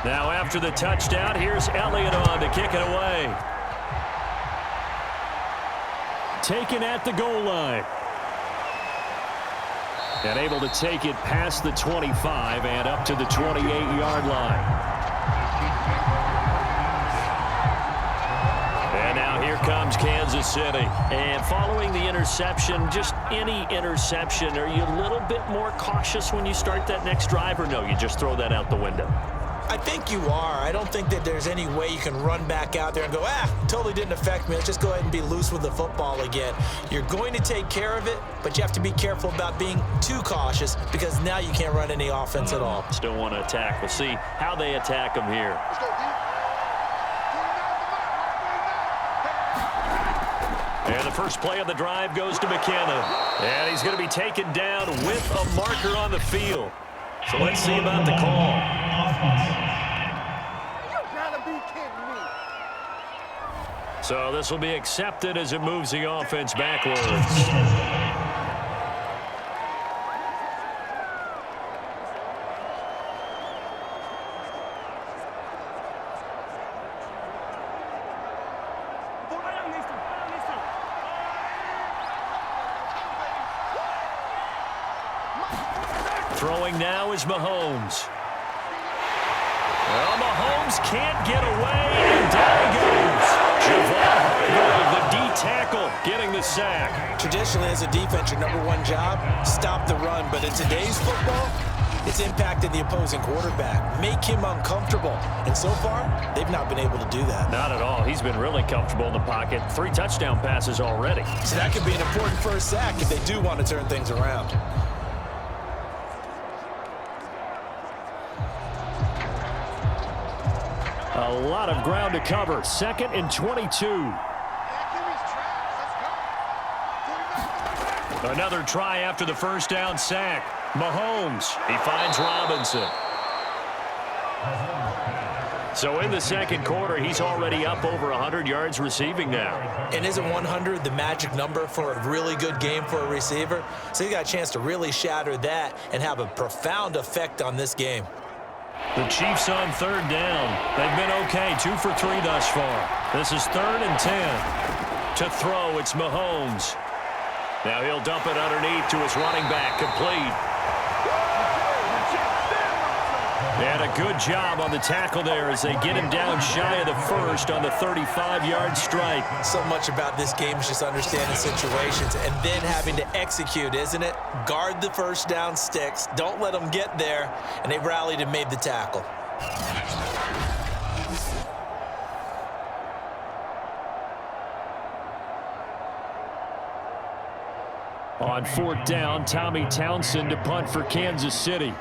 Now after the touchdown, here's Elliott on to kick it away. Taken at the goal line. And able to take it past the 25 and up to the 28-yard line. And now here comes Kansas City. And following the interception, just any interception, are you a little bit more cautious when you start that next drive, or no, you just throw that out the window? I think you are. I don't think that there's any way you can run back out there and go, totally didn't affect me. Let's just go ahead and be loose with the football again. You're going to take care of it, but you have to be careful about being too cautious because now you can't run any offense at all. Still want to attack. We'll see how they attack them here. And the first play of the drive goes to McKenna. And he's going to be taken down with a marker on the field. So let's see about the call. You gotta be kidding me. So this will be accepted as it moves the offense backwards. Throwing now is Mahomes. Mahomes can't get away, and down he goes. Javon Hargrave, the D tackle, getting the sack. Traditionally, as a defense, your number one job, stop the run. But in today's football, it's impacting the opposing quarterback. Make him uncomfortable. And so far, they've not been able to do that. Not at all. He's been really comfortable in the pocket. 3 touchdown passes already. So that could be an important first sack if they do want to turn things around. A lot of ground to cover. 2nd and 22. Another try after the first down sack. Mahomes, he finds Robinson. So in the second quarter, he's already up over 100 yards receiving now. And isn't 100 the magic number for a really good game for a receiver? So he got a chance to really shatter that and have a profound effect on this game. The Chiefs on 3rd down. They've been okay, 2 for 3 thus far. This is 3rd and 10. To throw, it's Mahomes. Now he'll dump it underneath to his running back, complete. And a good job on the tackle there as they get him down shy of the first on the 35-yard strike. So much about this game is just understanding situations and then having to execute, isn't it? Guard the first down sticks. Don't let them get there. And they rallied and made the tackle. On 4th down, Tommy Townsend to punt for Kansas City.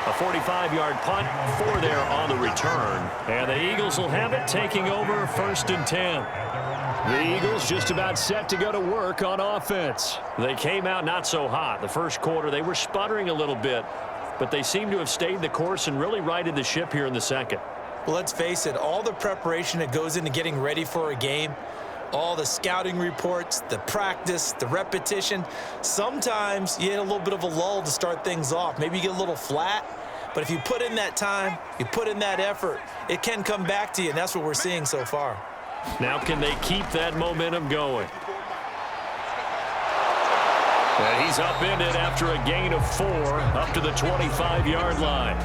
A 45-yard punt, 4 there on the return. And the Eagles will have it, taking over 1st and 10. The Eagles just about set to go to work on offense. They came out not so hot. The first quarter, they were sputtering a little bit, but they seem to have stayed the course and really righted the ship here in the second. Well, let's face it, all the preparation that goes into getting ready for a game, all the scouting reports, the practice, the repetition, sometimes you hit a little bit of a lull to start things off. Maybe you get a little flat, but if you put in that time, you put in that effort, it can come back to you, and that's what we're seeing so far. Now can they keep that momentum going? And he's upended after a gain of 4 up to the 25-yard line.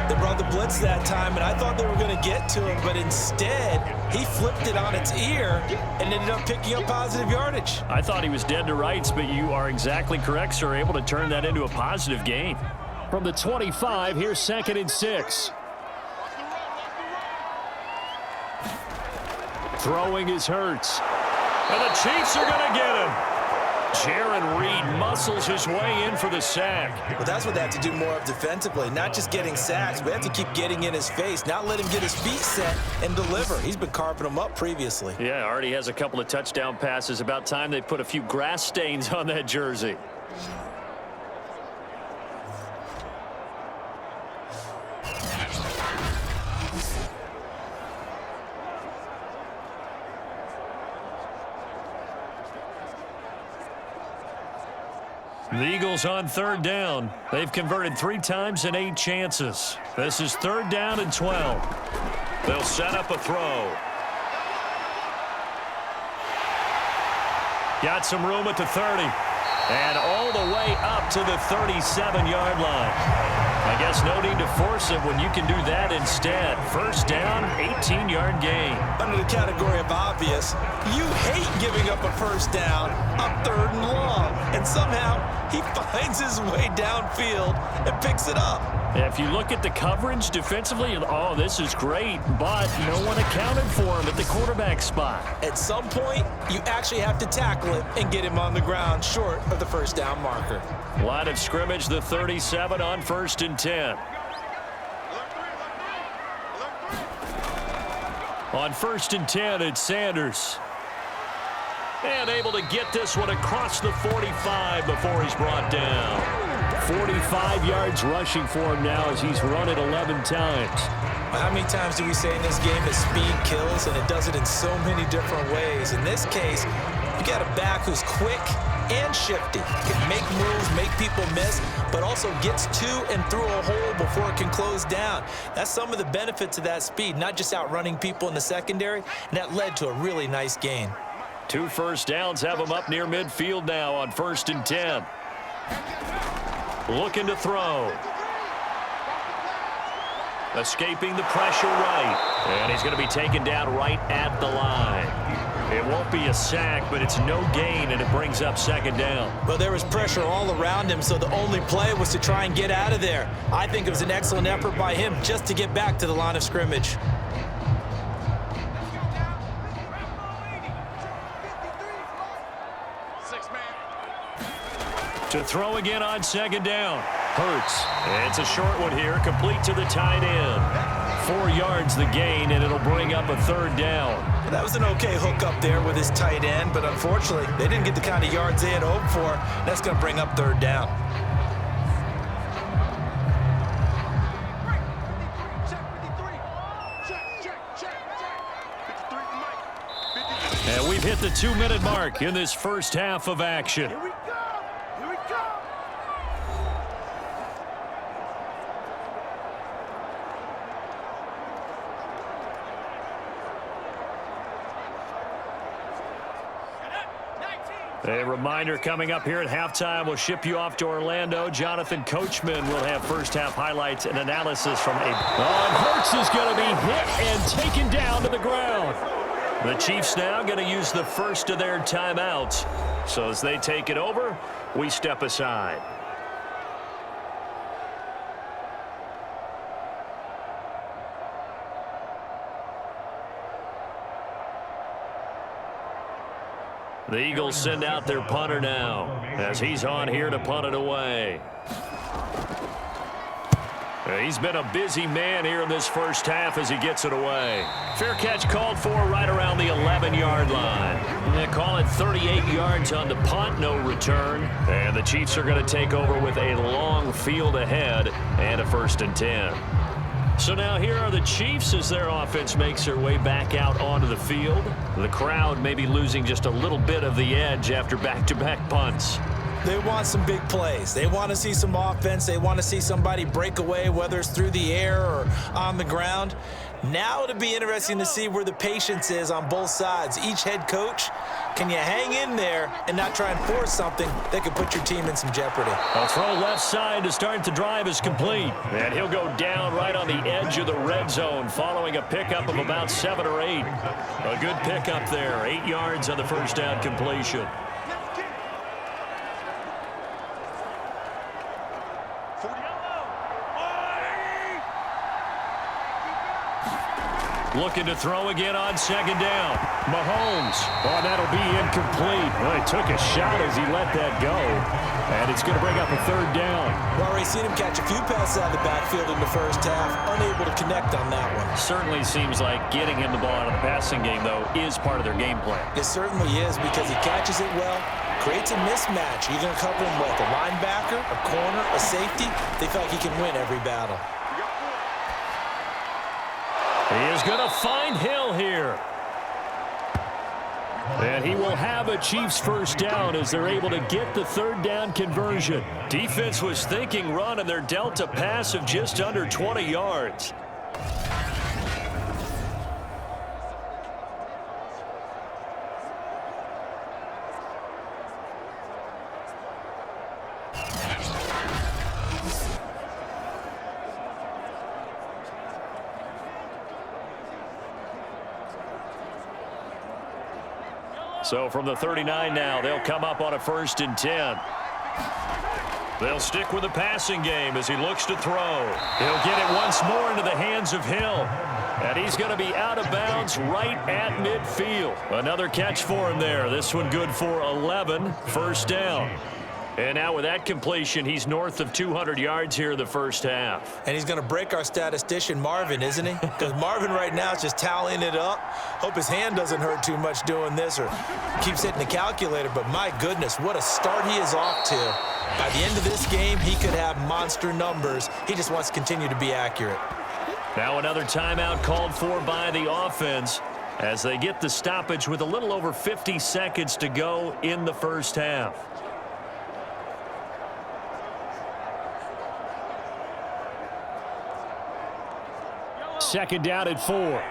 They brought the blitz that time, and I thought they were going to get to him, but instead, he flipped it on its ear and ended up picking up positive yardage. I thought he was dead to rights, but you are exactly correct, sir, able to turn that into a positive gain. From the 25, here's 2nd and 6. Throwing is Hurts. And the Chiefs are going to get him. Jaron Reed muscles his way in for the sack. Well, that's what they have to do more of defensively, not just getting sacks, but they have to keep getting in his face, not let him get his feet set and deliver. He's been carving them up previously. Yeah, already has a couple of touchdown passes. About time they put a few grass stains on that jersey. The Eagles on 3rd down. They've converted 3 times in 8 chances. This is 3rd down and 12. They'll set up a throw. Got some room at the 30. And all the way up to the 37-yard line. I guess no need to force it when you can do that instead. 1st down, 18-yard gain. Under the category of obvious, you hate giving up a first down on 3rd and long. And somehow, he finds his way downfield and picks it up. If you look at the coverage defensively, oh, this is great, but no one accounted for him at the quarterback spot. At some point, you actually have to tackle it and get him on the ground short of the first down marker. Line of scrimmage, the 37 on 1st and 10. On 1st and 10, it's Sanders. And able to get this one across the 45 before he's brought down. 45 yards rushing for him now as he's run it 11 times. How many times do we say in this game that speed kills, and it does it in so many different ways? In this case, you got a back who's quick and shifty. Can make moves, make people miss, but also gets to and through a hole before it can close down. That's some of the benefits of that speed, not just outrunning people in the secondary, and that led to a really nice gain. 2 first downs have him up near midfield now on 1st and 10. Looking to throw. Escaping the pressure right. And he's going to be taken down right at the line. It won't be a sack, but it's no gain, and it brings up 2nd down. Well, there was pressure all around him, so the only play was to try and get out of there. I think it was an excellent effort by him just to get back to the line of scrimmage. To throw again on 2nd down. Hurts. It's a short one here, complete to the tight end. 4 yards the gain, and it'll bring up a 3rd down. That was an okay hook up there with his tight end, but unfortunately, they didn't get the kind of yards they had hoped for. That's going to bring up 3rd down. And we've hit the 2-minute mark in this first half of action. Here we go. Here we go. A reminder coming up here at halftime. We'll ship you off to Orlando. Jonathan Coachman will have first-half highlights and analysis from a... and Hurts is going to be hit and taken down to the ground. The Chiefs now going to use the first of their timeouts. So as they take it over, we step aside. The Eagles send out their punter now as he's on here to punt it away. He's been a busy man here in this first half as he gets it away. Fair catch called for right around the 11-yard line. They call it 38 yards on the punt, no return. And the Chiefs are going to take over with a long field ahead and a 1st and 10. So now here are the Chiefs as their offense makes their way back out onto the field. The crowd may be losing just a little bit of the edge after back-to-back punts. They want some big plays. They want to see some offense. They want to see somebody break away, whether it's through the air or on the ground. Now it'll be interesting to see where the patience is on both sides. Each head coach, can you hang in there and not try and force something that could put your team in some jeopardy? A throw left side to start the drive is complete. And he'll go down right on the edge of the red zone following a pickup of about 7 or 8. A good pickup there. 8 yards on the first down completion. Looking to throw again on 2nd down. Mahomes. Oh, that'll be incomplete. Well, he took a shot as he let that go. And it's going to bring up a 3rd down. Well, we've seen him catch a few passes out of the backfield in the first half. Unable to connect on that one. Certainly seems like getting him the ball out of the passing game, though, is part of their game plan. It certainly is because he catches it well, creates a mismatch. You're going to cover him like a linebacker, a corner, a safety. They feel like he can win every battle. He is going to find Hill here. And he will have a Chiefs first down as they're able to get the 3rd down conversion. Defense was thinking run, and they're dealt a pass of just under 20 yards. So from the 39 now, they'll come up on a 1st and 10. They'll stick with the passing game as he looks to throw. He'll get it once more into the hands of Hill. And he's going to be out of bounds right at midfield. Another catch for him there. This one good for 11. 1st down. And now with that completion, he's north of 200 yards here in the first half. And he's going to break our statistician Marvin, isn't he? Because Marvin right now is just tallying it up. Hope his hand doesn't hurt too much doing this or keeps hitting the calculator. But my goodness, what a start he is off to. By the end of this game, he could have monster numbers. He just wants to continue to be accurate. Now another timeout called for by the offense as they get the stoppage with a little over 50 seconds to go in the first half. Second down at 4.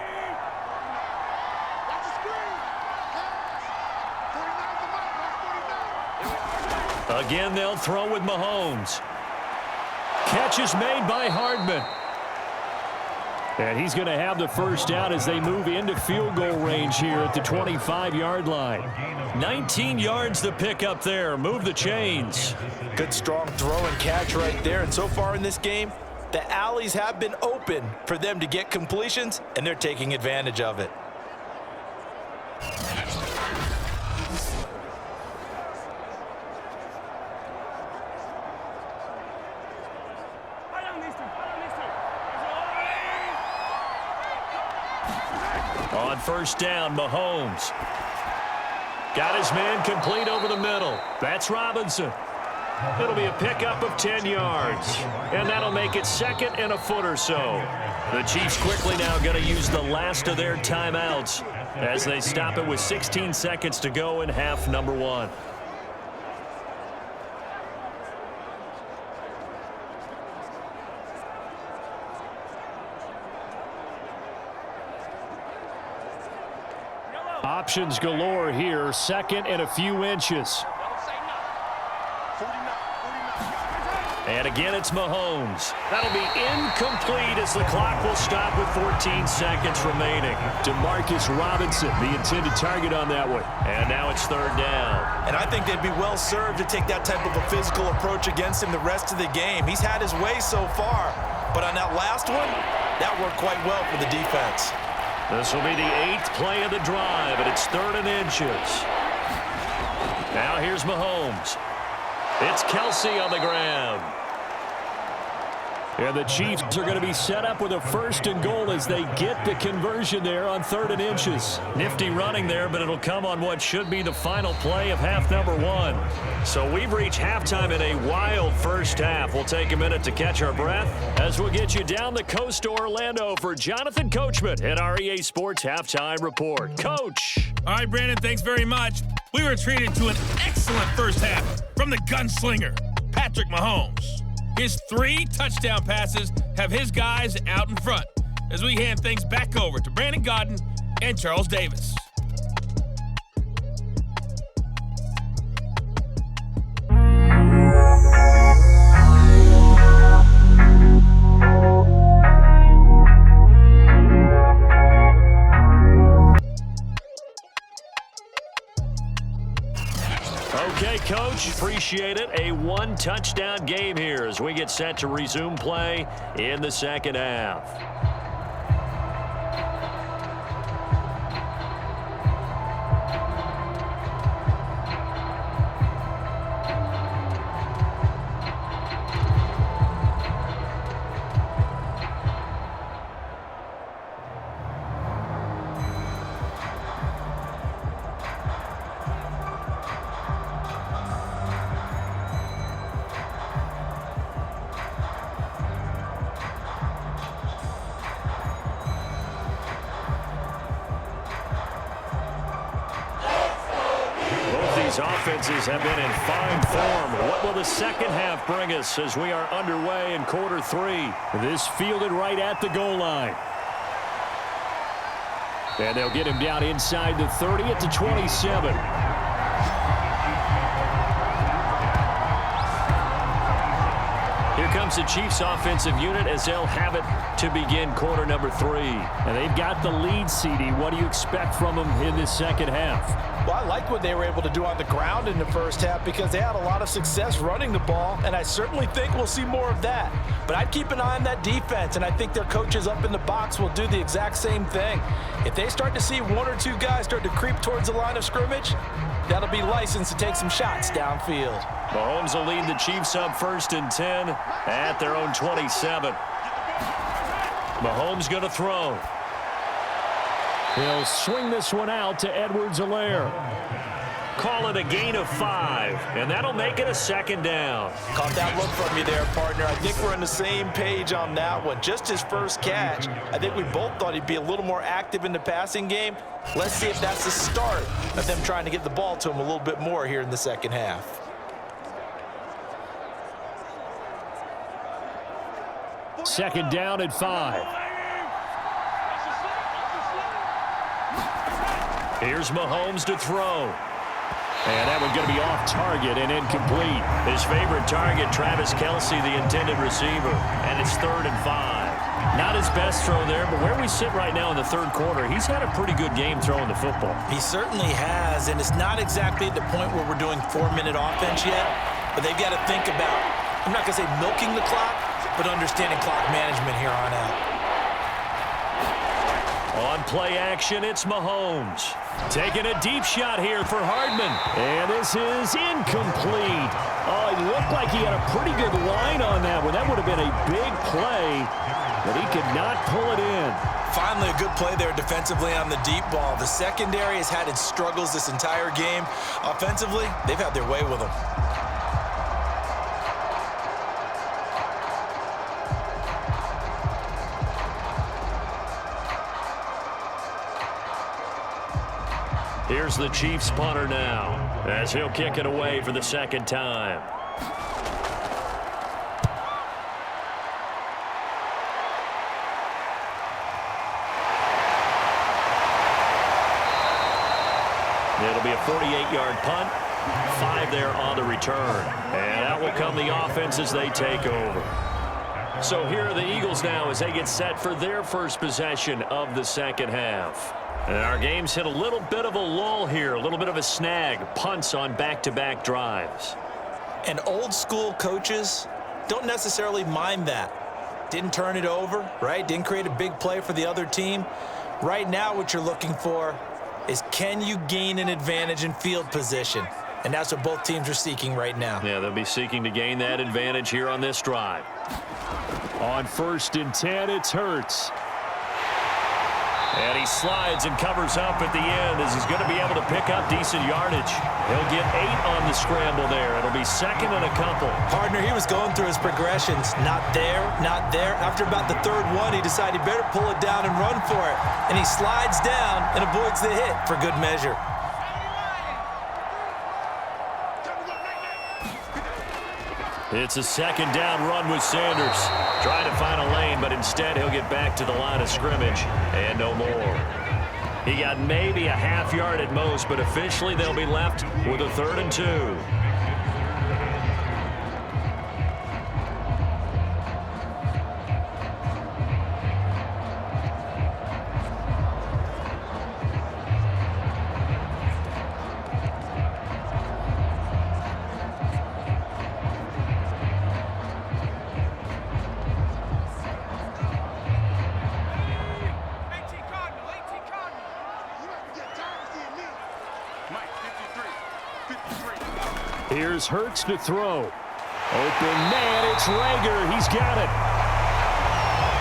Again, they'll throw with Mahomes. Catch is made by Hardman. And he's going to have the first down as they move into field goal range here at the 25-yard line. 19 yards to pick up there. Move the chains. Good strong throw and catch right there. And so far in this game, the alleys have been open for them to get completions, and they're taking advantage of it. On first down, Mahomes. Got his man complete over the middle. That's Robinson. It'll be a pickup of 10 yards. And that'll make it second and a foot or so. The Chiefs quickly now going to use the last of their timeouts as they stop it with 16 seconds to go in half number one. Options galore here. Second and a few inches. And again, it's Mahomes. That'll be incomplete as the clock will stop with 14 seconds remaining. Demarcus Robinson, the intended target on that one. And now it's third down. And I think they'd be well served to take that type of a physical approach against him the rest of the game. He's had his way so far, but on that last one, that worked quite well for the defense. This will be the 8th play of the drive, and it's third and inches. Now here's Mahomes. It's Kelsey on the ground. And the Chiefs are going to be set up with a first and goal as they get the conversion there on third and inches. Nifty running there, but it'll come on what should be the final play of half number one. So we've reached halftime in a wild first half. We'll take a minute to catch our breath as we'll get you down the coast to Orlando for Jonathan Coachman at our EA Sports Halftime Report. Coach. All right, Brandon, thanks very much. We were treated to an excellent first half from the gunslinger, Patrick Mahomes. His 3 touchdown passes have his guys out in front as we hand things back over to Brandon Godden and Charles Davis. Okay, Coach, appreciate it. A 1-touchdown game here as we get set to resume play in the second half. Offenses have been in fine form. What will the second half bring us as we are underway in quarter 3? This fielded right at the goal line. And they'll get him down inside the 30 at the 27. Here comes the Chiefs offensive unit as they'll have it to begin quarter number 3. And they've got the lead, CD. What do you expect from them in this second half? Well, I like what they were able to do on the ground in the first half because they had a lot of success running the ball, and I certainly think we'll see more of that. But I'd keep an eye on that defense, and I think their coaches up in the box will do the exact same thing. If they start to see 1 or 2 guys start to creep towards the line of scrimmage, that'll be licensed to take some shots downfield. Mahomes will lead the Chiefs up 1st and 10 at their own 27. Mahomes going to throw. He'll swing this one out to Edwards-Helaire. Call it a gain of 5, and that'll make it a second down. Caught that look from you there, partner. I think we're on the same page on that one. Just his first catch, I think we both thought he'd be a little more active in the passing game. Let's see if that's the start of them trying to get the ball to him a little bit more here in the second half. Second down at 5. Here's Mahomes to throw. And that one's going to be off target and incomplete. His favorite target, Travis Kelce, the intended receiver. And it's 3rd and 5. Not his best throw there, but where we sit right now in the third quarter, he's had a pretty good game throwing the football. He certainly has, and it's not exactly at the point where we're doing 4-minute offense yet, but they've got to think about, I'm not going to say milking the clock, but understanding clock management here on out. On play action, it's Mahomes. Taking a deep shot here for Hardman. And this is incomplete. Oh, it looked like he had a pretty good line on that one. That would have been a big play, but he could not pull it in. Finally, a good play there defensively on the deep ball. The secondary has had its struggles this entire game. Offensively, they've had their way with them. Here's the Chiefs punter now, as he'll kick it away for the second time. It'll be a 48-yard punt, 5 there on the return. And out will come the offense as they take over. So here are the Eagles now as they get set for their first possession of the second half. And our game's hit a little bit of a lull here, a little bit of a snag, punts on back-to-back drives. And old school coaches don't necessarily mind that. Didn't turn it over, right? Didn't create a big play for the other team. Right now what you're looking for is, can you gain an advantage in field position? And that's what both teams are seeking right now. Yeah, they'll be seeking to gain that advantage here on this drive. On 1st and 10, it's Hurts. And he slides and covers up at the end as he's going to be able to pick up decent yardage. He'll get 8 on the scramble there. It'll be 2nd and a couple. Partner, he was going through his progressions. Not there, not there. After about the 3rd one, he decided he better pull it down and run for it. And he slides down and avoids the hit for good measure. It's a 2nd down run with Sanders. Trying to find a lane, but instead he'll get back to the line of scrimmage and no more. He got maybe a half yard at most, but officially they'll be left with a 3rd and 2. Here's Hurts to throw. Open man, it's Rager. He's got it.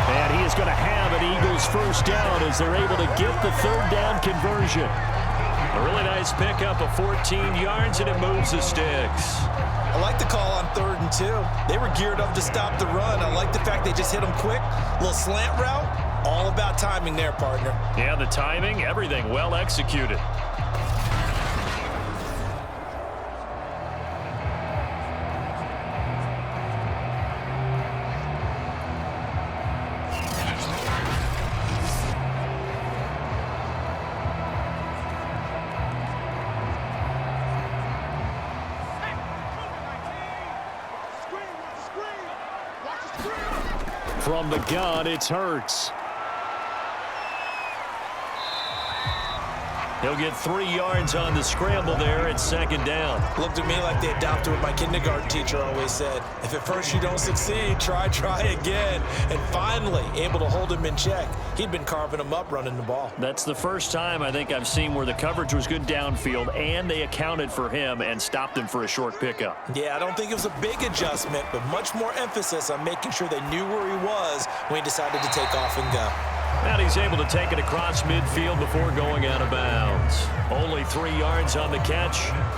And he is going to have an Eagles first down as they're able to get the 3rd down conversion. A really nice pickup of 14 yards, and it moves the sticks. I like the call on 3rd and 2. They were geared up to stop the run. I like the fact they just hit them quick. Little slant route. All about timing there, partner. Yeah, the timing, everything well executed. From the gun, it's Hurts. He'll get 3 yards on the scramble there. It's 2nd down. Looked at me like they adopted what my kindergarten teacher always said. If at first you don't succeed, try again. And finally, able to hold him in check. He'd been carving him up running the ball. That's the first time I think I've seen where the coverage was good downfield and they accounted for him and stopped him for a short pickup. Yeah, I don't think it was a big adjustment, but much more emphasis on making sure they knew where he was when he decided to take off and go. And he's able to take it across midfield before going out of bounds. Only 3 yards on the catch.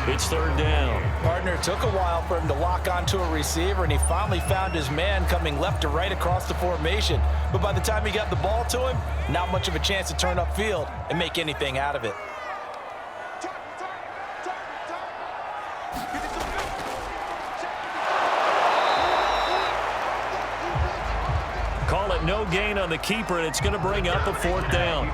It's 3rd down. Partner, it took a while for him to lock onto a receiver, and he finally found his man coming left to right across the formation. But by the time he got the ball to him, not much of a chance to turn upfield and make anything out of it. Call it no gain on the keeper, and it's going to bring up a 4th down.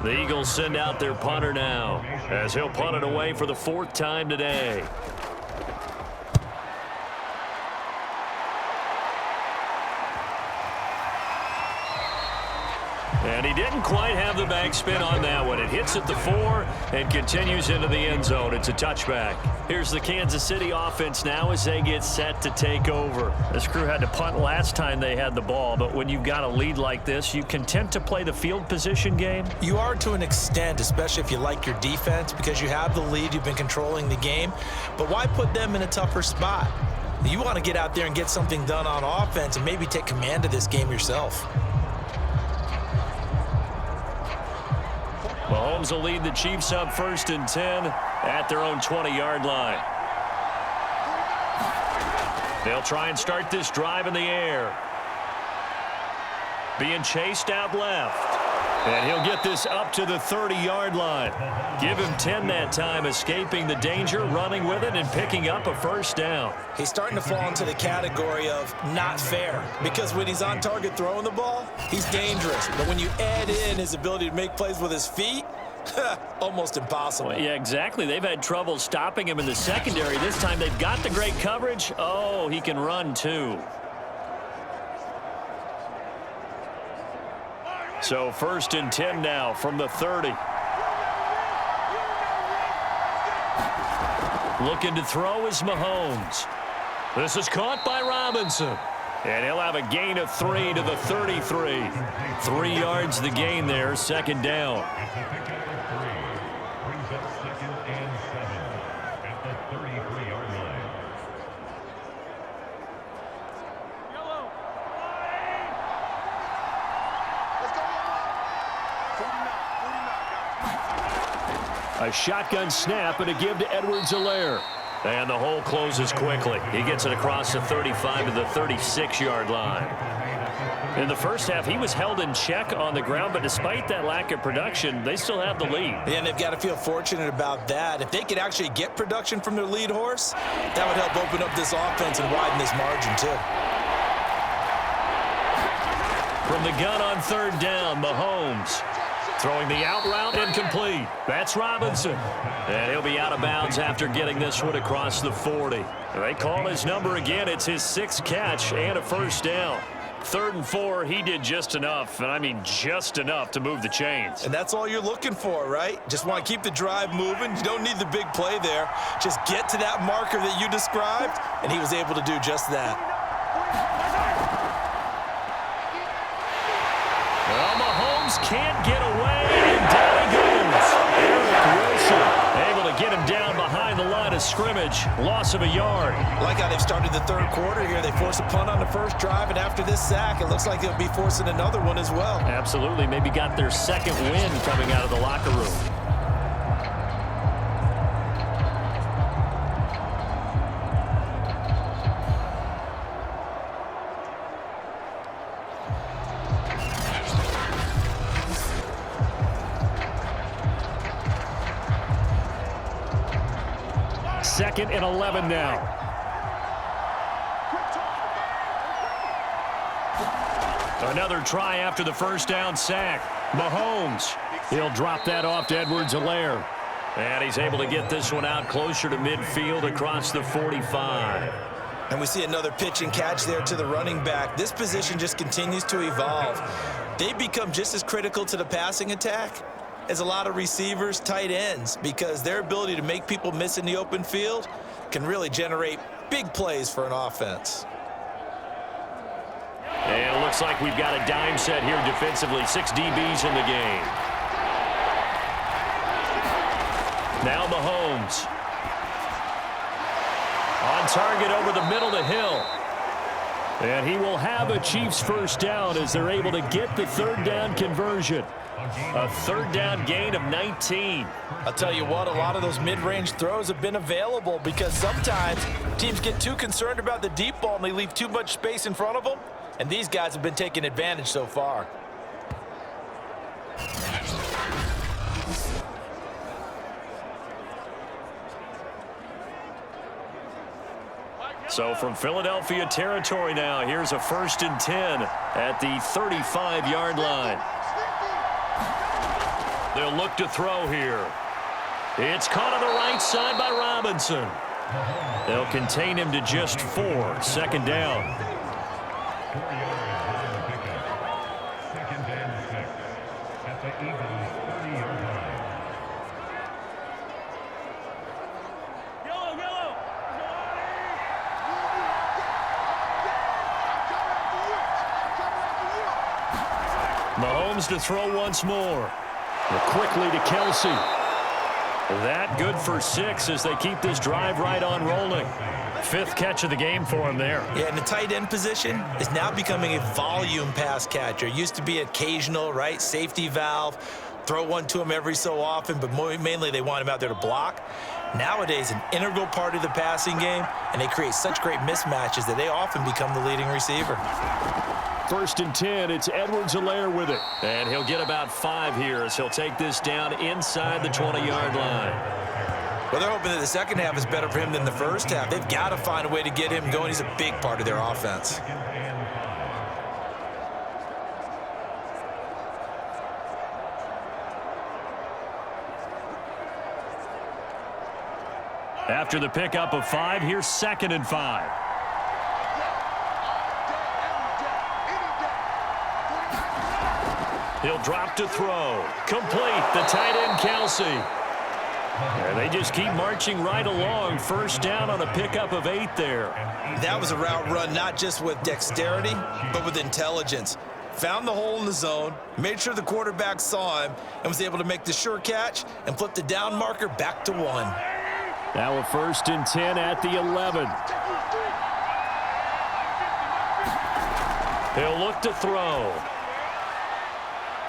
The Eagles send out their punter now, as he'll punt it away for the 4th time today. And he didn't quite have the backspin on that one. It hits at the 4 and continues into the end zone. It's a touchback. Here's the Kansas City offense now as they get set to take over. This crew had to punt last time they had the ball, but when you've got a lead like this, you content to play the field position game? You are to an extent, especially if you like your defense, because you have the lead, you've been controlling the game. But why put them in a tougher spot? You want to get out there and get something done on offense and maybe take command of this game yourself. Mahomes will lead the Chiefs up 1st and 10 at their own 20-yard line. They'll try and start this drive in the air. Being chased out left. And he'll get this up to the 30-yard line. Give him 10 that time, escaping the danger, running with it, and picking up a 1st down. He's starting to fall into the category of not fair, because when he's on target throwing the ball, he's dangerous. But when you add in his ability to make plays with his feet, almost impossible. Well, yeah, exactly. They've had trouble stopping him in the secondary. This time they've got the great coverage. Oh, he can run too. So 1st and 10 now from the 30. Looking to throw is Mahomes. This is caught by Robinson. And he'll have a gain of 3 to the 33. 3 yards the gain there, 2nd down. A shotgun snap and a give to Edwards-Helaire. And the hole closes quickly. He gets it across the 35 to the 36-yard line. In the first half, he was held in check on the ground, but despite that lack of production, they still have the lead. And they've got to feel fortunate about that. If they could actually get production from their lead horse, that would help open up this offense and widen this margin, too. From the gun on 3rd down, Mahomes. Throwing the out route incomplete. That's Robinson. And he'll be out of bounds after getting this one across the 40. They call his number again. It's his 6th catch and a 1st down. 3rd and 4, he did just enough, and I mean just enough to move the chains. And that's all you're looking for, right? Just want to keep the drive moving. You don't need the big play there. Just get to that marker that you described, and he was able to do just that. Well, Mahomes can't get away, and down he goes. Eric Wilson able to get him down behind the line of scrimmage. Loss of a yard. Like how they've started the 3rd quarter here. They force a punt on the 1st drive, and after this sack, it looks like they'll be forcing another one as well. Absolutely. Maybe got their 2nd win coming out of the locker room. Second and 11 now. Another try after the 1st down sack. Mahomes. He'll drop that off to Edwards-Helaire. And he's able to get this one out closer to midfield across the 45. And we see another pitch and catch there to the running back. This position just continues to evolve. They become just as critical to the passing attack as a lot of receivers, tight ends, because their ability to make people miss in the open field can really generate big plays for an offense. And it looks like we've got a dime set here defensively. 6 DBs in the game. Now Mahomes. On target over the middle to Hill. And he will have a Chiefs 1st down as they're able to get the 3rd down conversion. A 3rd down gain of 19. I'll tell you what, a lot of those mid-range throws have been available because sometimes teams get too concerned about the deep ball and they leave too much space in front of them. And these guys have been taking advantage so far. So from Philadelphia territory now, here's a 1st and 10 at the 35-yard line. They'll look to throw here. It's caught on the right side by Robinson. They'll contain him to just 4. Second down. Mahomes to throw once more. Quickly to Kelsey. That good for 6 as they keep this drive right on rolling. 5th catch of the game for him there. Yeah, and the tight end position is now becoming a volume pass catcher. It used to be occasional, right? Safety valve. Throw one to him every so often, but mainly they want him out there to block. Nowadays, an integral part of the passing game, and they create such great mismatches that they often become the leading receiver. 1st and 10, it's Edwards-Helaire with it. And he'll get about 5 here as he'll take this down inside the 20-yard line. Well, they're hoping that the second half is better for him than the first half. They've got to find a way to get him going. He's a big part of their offense. After the pickup of 5, here's 2nd and 5. He'll drop to throw. Complete. The tight end, Kelsey. And they just keep marching right along. 1st down on a pickup of 8 there. That was a route run not just with dexterity, but with intelligence. Found the hole in the zone, made sure the quarterback saw him, and was able to make the sure catch and flip the down marker back to 1. Now a 1st and 10 at the 11. He'll look to throw.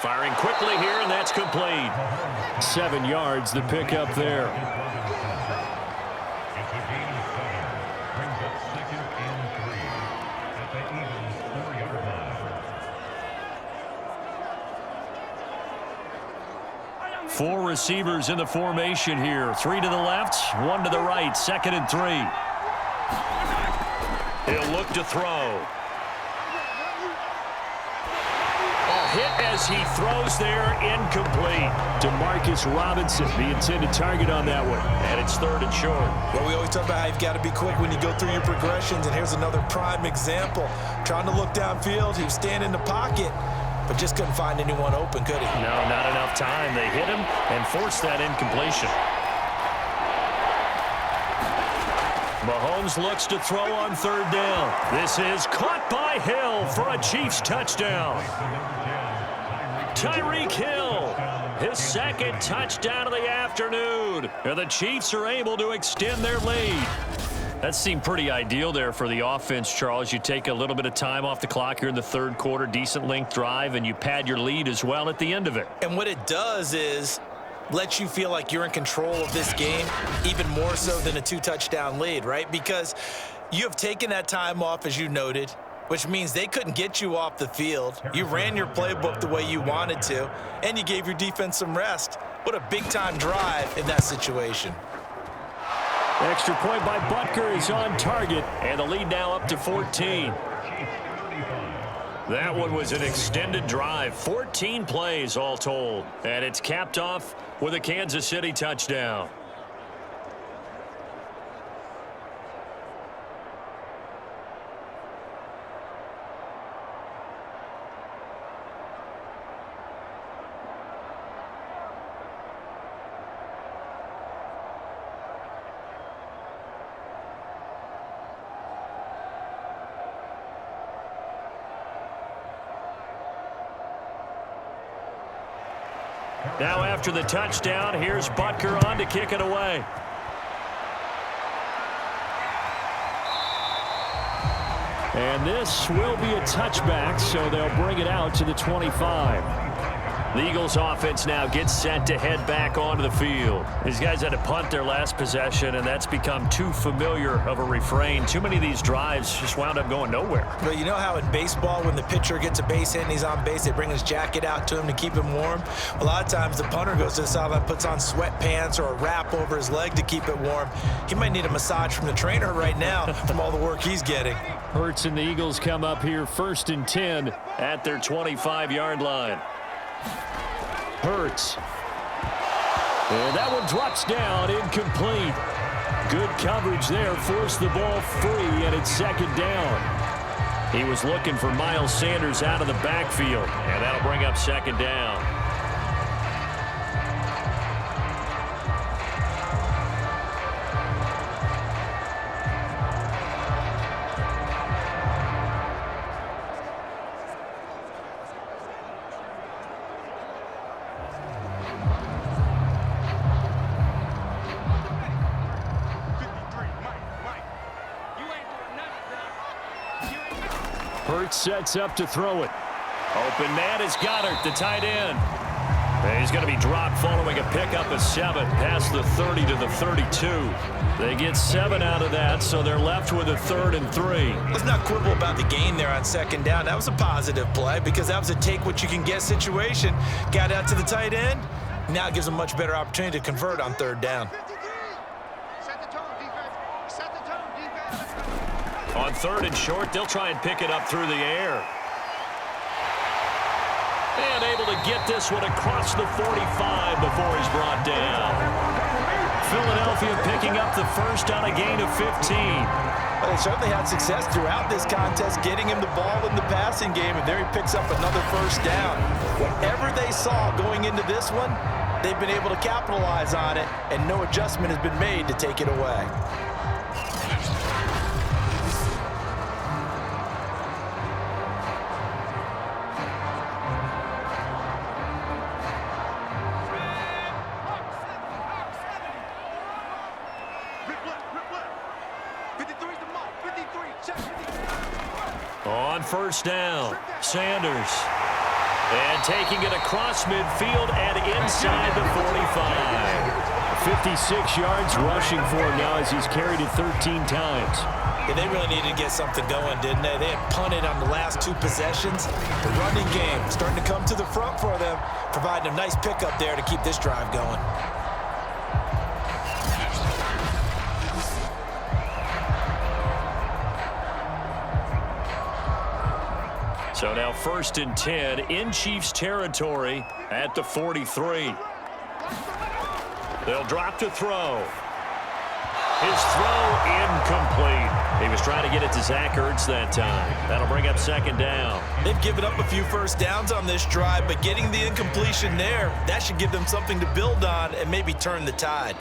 Firing quickly here, and that's complete. 7 yards, the pickup there. Four receivers in the formation here. 3 to the left, 1 to the right. 2nd and 3. He'll look to throw. Hit as he throws there, incomplete. Demarcus Robinson, the intended target on that one. And it's 3rd and short. Well, we always talk about how you've got to be quick when you go through your progressions, and here's another prime example. Trying to look downfield, he was standing in the pocket, but just couldn't find anyone open, could he? No, not enough time. They hit him and forced that incompletion. Mahomes looks to throw on 3rd down. This is caught by Hill for a Chiefs touchdown. Tyreek Hill, his 2nd touchdown of the afternoon. And the Chiefs are able to extend their lead. That seemed pretty ideal there for the offense, Charles. You take a little bit of time off the clock here in the 3rd quarter, decent length drive, and you pad your lead as well at the end of it. And what it does is lets you feel like you're in control of this game, even more so than a 2-touchdown lead, right? Because you have taken that time off, as you noted, which means they couldn't get you off the field. You ran your playbook the way you wanted to, and you gave your defense some rest. What a big-time drive in that situation. Extra point by Butker is on target, and the lead now up to 14. That one was an extended drive, 14 plays all told, and it's capped off with a Kansas City touchdown. Now after the touchdown, here's Butker on to kick it away. And this will be a touchback, so they'll bring it out to the 25. The Eagles offense now gets set to head back onto the field. These guys had to punt their last possession, and that's become too familiar of a refrain. Too many of these drives just wound up going nowhere. But you know how in baseball, when the pitcher gets a base hit and he's on base, they bring his jacket out to him to keep him warm? A lot of times the punter goes to the sideline, puts on sweatpants or a wrap over his leg to keep it warm. He might need a massage from the trainer right now from all the work he's getting. Hurts and the Eagles come up here 1st and 10 at their 25-yard line. Hurts And that one drops down, incomplete. Good coverage there, forced the ball free, and it's second down. He was looking for Miles Sanders out of the backfield, and that'll bring up second down. Hurts sets up to throw it. Open man is Goddard, the tight end. And he's going to be dropped following a pickup of 7 past the 30 to the 32. They get 7 out of that, so they're left with a 3rd and 3. Let's not quibble about the gain there on second down. That was a positive play because that was a take-what-you-can-get situation. Got out to the tight end. Now it gives them a much better opportunity to convert on 3rd down. Set the tone, defense. Set the tone, defense. On 3rd and short, they'll try and pick it up through the air. And able to get this one across the 45 before he's brought down. Philadelphia picking up the first on a gain of 15. Well, they certainly had success throughout this contest, getting him the ball in the passing game, and there he picks up another first down. Whatever they saw going into this one, they've been able to capitalize on it, and no adjustment has been made to take it away. On first down, Sanders. And taking it across midfield and inside the 45. 56 yards rushing for him now as he's carried it 13 times. Yeah, they really needed to get something going, didn't they? They had punted on the last 2 possessions. The running game starting to come to the front for them, providing a nice pickup there to keep this drive going. So now 1st and 10 in Chiefs territory at the 43. They'll drop to throw. His throw incomplete. He was trying to get it to Zach Ertz that time. That'll bring up second down. They've given up a few first downs on this drive, but getting the incompletion there, that should give them something to build on and maybe turn the tide.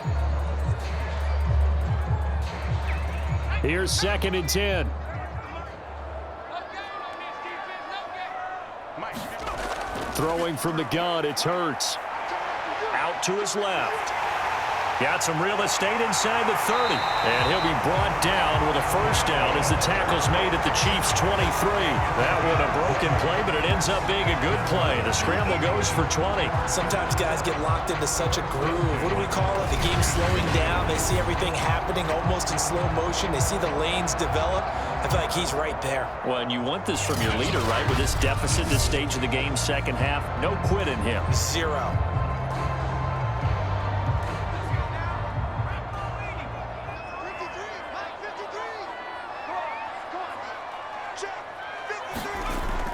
Here's 2nd and 10. Throwing from the gun, it's Hurts. Out to his left. Got some real estate inside the 30. And he'll be brought down with a first down as the tackle's made at the Chiefs' 23. That one a broken play, but it ends up being a good play. The scramble goes for 20. Sometimes guys get locked into such a groove. What do we call it? The game's slowing down. They see everything happening almost in slow motion. They see the lanes develop. I feel like he's right there. Well, and you want this from your leader, right? With this deficit, this stage of the game, second half, no quit in him. 0.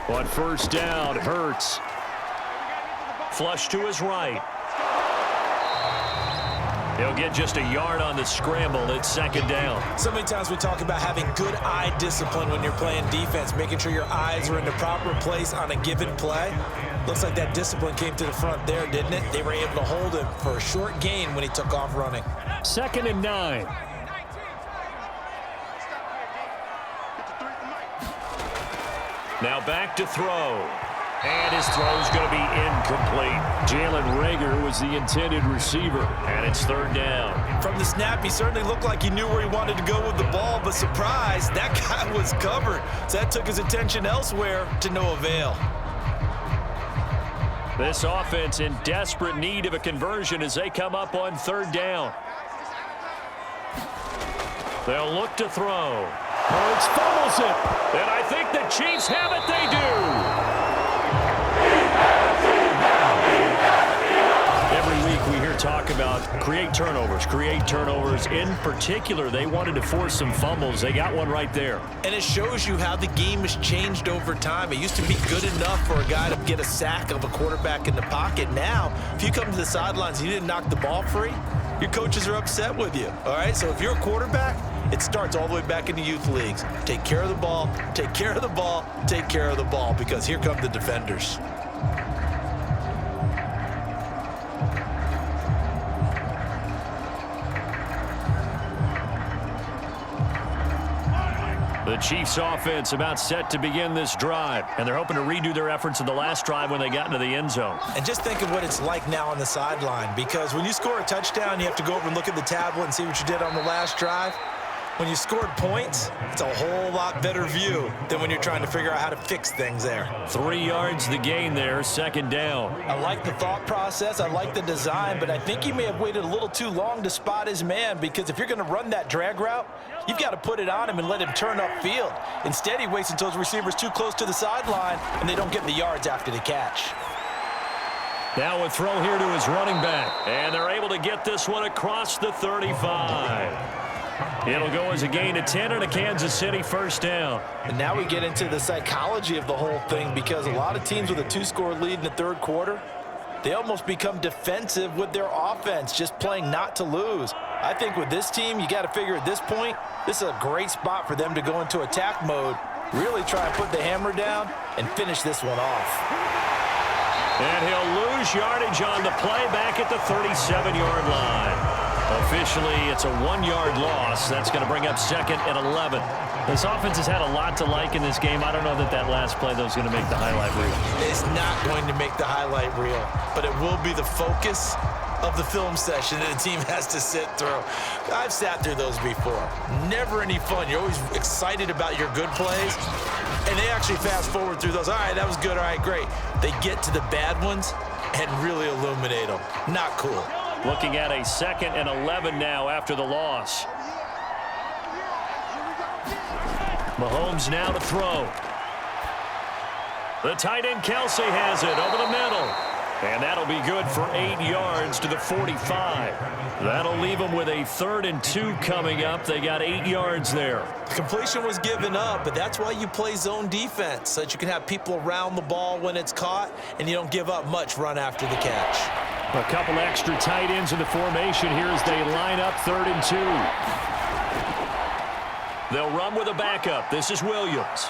On first down, Hurts. Flush to his right. He'll get just a yard on the scramble. It's second down. So many times we talk about having good eye discipline when you're playing defense, making sure your eyes are in the proper place on a given play. Looks like that discipline came to the front there, didn't it? They were able to hold him for a short gain when he took off running. 2nd and 9. Now back to throw. And his throw's going to be incomplete. Jalen Reagor was the intended receiver. And it's 3rd down. From the snap, he certainly looked like he knew where he wanted to go with the ball, but surprise, that guy was covered. So that took his attention elsewhere to no avail. This offense in desperate need of a conversion as they come up on 3rd down. They'll look to throw. Hurts fumbles it. And I think the Chiefs have it. They do. Every week we hear talk about create turnovers. In particular, they wanted to force some fumbles. They got one right there. And it shows you how the game has changed over time. It used to be good enough for a guy to get a sack of a quarterback in the pocket. Now, if you come to the sidelines and you didn't knock the ball free, your coaches are upset with you. All right, so if you're a quarterback, it starts all the way back in the youth leagues. Take care of the ball, take care of the ball, take care of the ball, because here come the defenders. The Chiefs offense about set to begin this drive, and they're hoping to redo their efforts in the last drive when they got into the end zone. And just think of what it's like now on the sideline, because when you score a touchdown, you have to go over and look at the tablet and see what you did on the last drive. When you scored points, it's a whole lot better view than when you're trying to figure out how to fix things there. 3 yards the gain there, second down. I like the thought process. I like the design, but I think he may have waited a little too long to spot his man, because if you're going to run that drag route, you've got to put it on him and let him turn upfield. Instead, he waits until his receiver's too close to the sideline, and they don't get the yards after the catch. Now a throw here to his running back, and they're able to get this one across the 35. It'll go as a gain of 10 and a Kansas City first down. And now we get into the psychology of the whole thing, because a lot of teams with a 2-score lead in the third quarter, they almost become defensive with their offense, just playing not to lose. I think with this team, you got to figure at this point, this is a great spot for them to go into attack mode, really try and put the hammer down and finish this one off. And he'll lose yardage on the play back at the 37-yard line. Officially, it's a 1-yard loss. That's going to bring up second and 11. This offense has had a lot to like in this game. I don't know that last play, though, is going to make the highlight reel. It's not going to make the highlight reel, but it will be the focus of the film session that the team has to sit through. I've sat through those before. Never any fun. You're always excited about your good plays, and they actually fast forward through those. All right, that was good. All right, great. They get to the bad ones and really illuminate them. Not cool. Looking at a second and 11 now after the loss. Mahomes now to throw. The tight end Kelsey has it over the middle. And that'll be good for 8 yards to the 45. That'll leave them with a 3rd and 2 coming up. They got 8 yards there. Completion was given up, but that's why you play zone defense, so that you can have people around the ball when it's caught, and you don't give up much run after the catch. A couple extra tight ends in the formation here as they line up 3rd and 2. They'll run with a backup. This is Williams.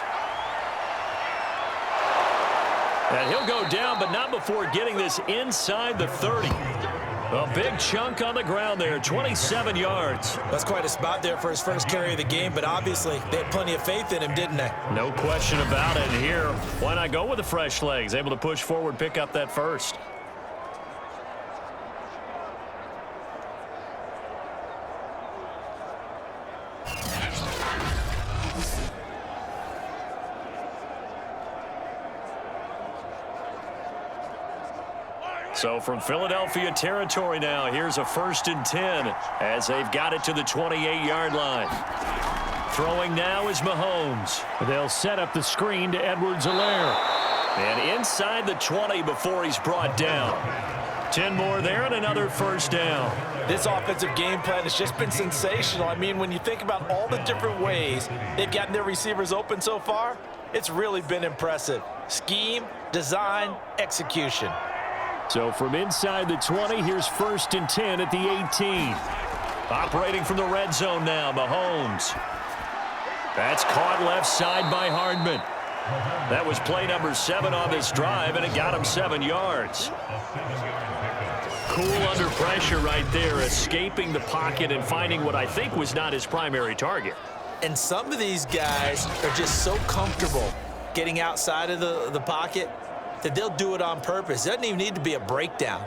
And he'll go down, but not before getting this inside the 30. A big chunk on the ground there, 27 yards. That's quite a spot there for his first carry of the game, but obviously they had plenty of faith in him, didn't they? No question about it. Here, why not go with the fresh legs? Able to push forward, pick up that first. So from Philadelphia territory now, here's a 1st and 10 as they've got it to the 28-yard line. Throwing now is Mahomes. They'll set up the screen to Edwards-Helaire. And inside the 20 before he's brought down. 10 more there and another first down. This offensive game plan has just been sensational. I mean, when you think about all the different ways they've gotten their receivers open so far, it's really been impressive. Scheme, design, execution. So from inside the 20, here's 1st and 10 at the 18. Operating from the red zone now, Mahomes. That's caught left side by Hardman. That was play number 7 on this drive, and it got him 7 yards. Cool under pressure right there, escaping the pocket and finding what I think was not his primary target. And some of these guys are just so comfortable getting outside of the pocket that they'll do it on purpose. It doesn't even need to be a breakdown.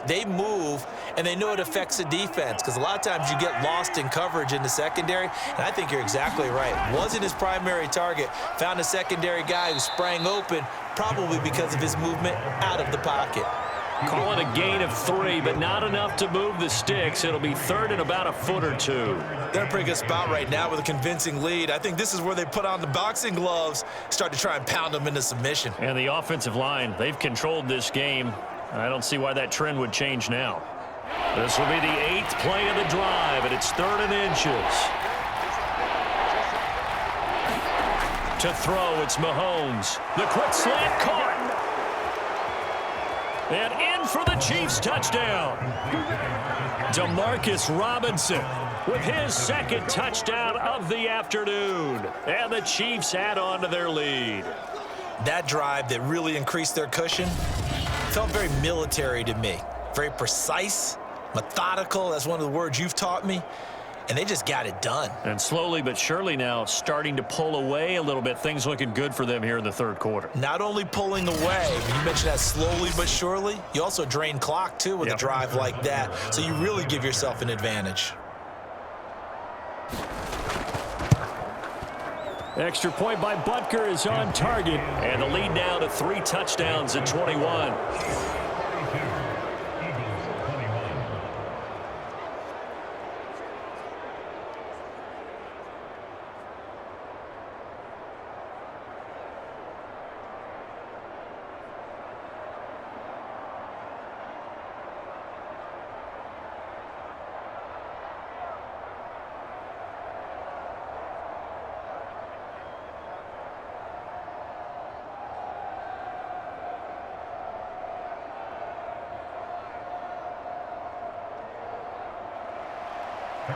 They move, and they know it affects the defense, because a lot of times you get lost in coverage in the secondary, and I think you're exactly right. Wasn't his primary target. Found a secondary guy who sprang open, probably because of his movement out of the pocket. Call it a gain of 3, but not enough to move the sticks. It'll be 3rd and about a foot or 2. They're in a pretty good spot right now with a convincing lead. I think this is where they put on the boxing gloves, start to try and pound them into submission. And the offensive line, they've controlled this game. I don't see why that trend would change now. This will be the 8th play of the drive, and it's 3rd and inches. To throw, it's Mahomes. The quick slant caught. And in for the Chiefs touchdown. Demarcus Robinson with his 2nd touchdown of the afternoon. And the Chiefs add on to their lead. That drive that really increased their cushion felt very military to me. Very precise, methodical. That's one of the words you've taught me. And they just got it done. And slowly but surely now starting to pull away a little bit. Things looking good for them here in the 3rd quarter. Not only pulling away, but you mentioned that slowly but surely. You also drain clock, too, with a drive like that. So you really give yourself an advantage. Extra point by Butker is on target. And the lead now to 3 touchdowns at 21.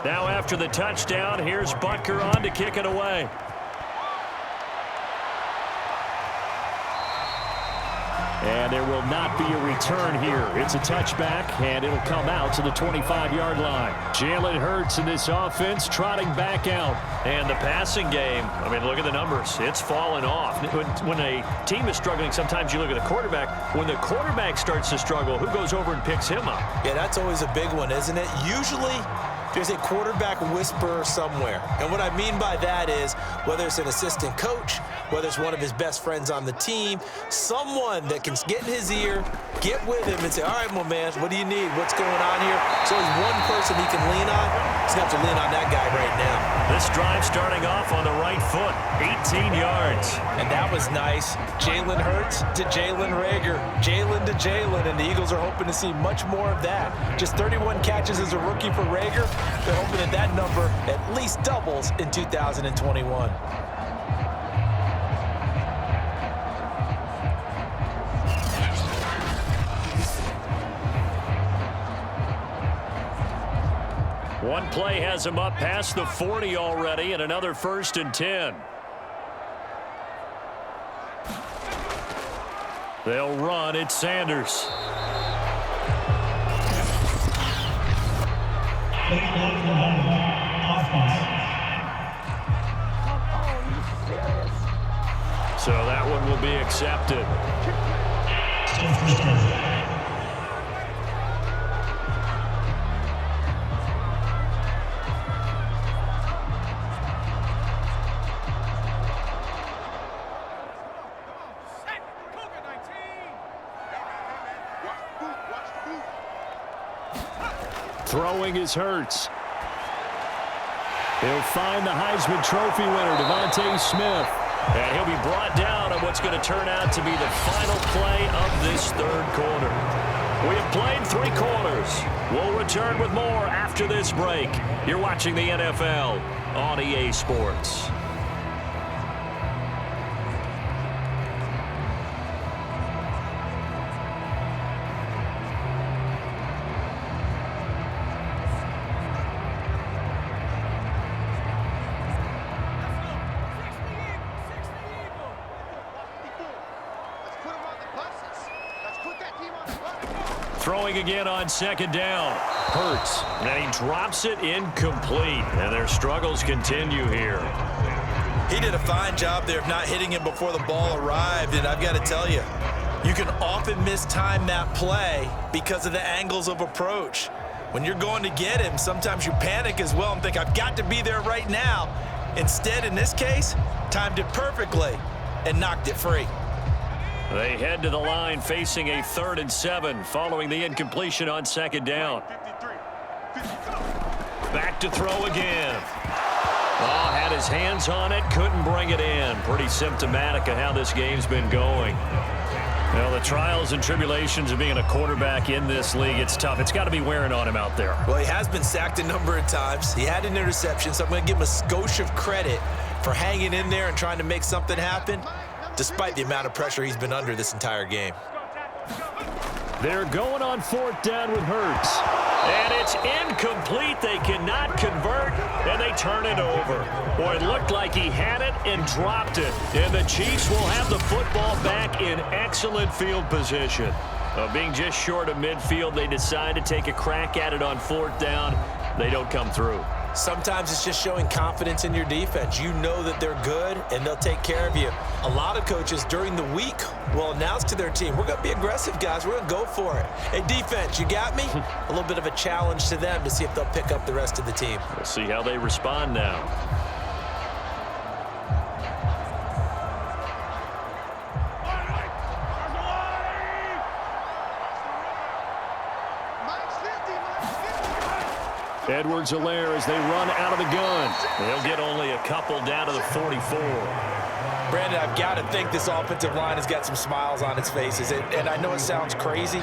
Now after the touchdown, here's Butker on to kick it away. And there will not be a return here. It's a touchback, and it'll come out to the 25-yard line. Jalen Hurts in this offense trotting back out. And the passing game, I mean, look at the numbers. It's fallen off. When a team is struggling, sometimes you look at the quarterback. When the quarterback starts to struggle, who goes over and picks him up? Yeah, that's always a big one, isn't it? Usually, there's a quarterback whisperer somewhere. And what I mean by that is whether it's an assistant coach, whether it's one of his best friends on the team, someone that can get in his ear, get with him and say, all right, my man, what do you need? What's going on here? So there's one person he can lean on. He's going to have to lean on that guy right now. This drive starting off on the right foot, 18 yards. And that was nice. Jalen Hurts to Jalen Reagor, Jalen to Jalen, and the Eagles are hoping to see much more of that. Just 31 catches as a rookie for Reagor. They're hoping that that number at least doubles in 2021. One play has him up past the 40 already, and another 1st and 10. They'll run. It's Sanders. So that one will be accepted. Throwing is Hurts. He'll find the Heisman Trophy winner, Devontae Smith. And he'll be brought down on what's going to turn out to be the final play of this 3rd quarter. We have played 3 quarters. We'll return with more after this break. You're watching the NFL on EA Sports. Throwing again on 2nd down. Hurts. And he drops it incomplete. And their struggles continue here. He did a fine job there of not hitting him before the ball arrived. And I've got to tell you, you can often mistime that play because of the angles of approach. When you're going to get him, sometimes you panic as well and think, I've got to be there right now. Instead, in this case, timed it perfectly and knocked it free. They head to the line facing a 3rd and 7 following the incompletion on 2nd down. Back to throw again. Oh, had his hands on it, couldn't bring it in. Pretty symptomatic of how this game's been going. Well, the trials and tribulations of being a quarterback in this league, it's tough. It's got to be wearing on him out there. Well, he has been sacked a number of times. He had an interception, so I'm going to give him a skosh of credit for hanging in there and trying to make something happen, despite the amount of pressure he's been under this entire game. They're going on 4th down with Hurts. And it's incomplete. They cannot convert, and they turn it over. Boy, it looked like he had it and dropped it. And the Chiefs will have the football back in excellent field position. Being just short of midfield, they decide to take a crack at it on 4th down. They don't come through. Sometimes it's just showing confidence in your defense. You know that they're good, and they'll take care of you. A lot of coaches during the week will announce to their team, we're going to be aggressive, guys. We're going to go for it. Hey, defense, you got me? A little bit of a challenge to them to see if they'll pick up the rest of the team. We'll see how they respond now. Edwards-Helaire as they run out of the gun. They'll get only a couple down to the 44. Brandon, I've got to think this offensive line has got some smiles on its faces. And I know it sounds crazy,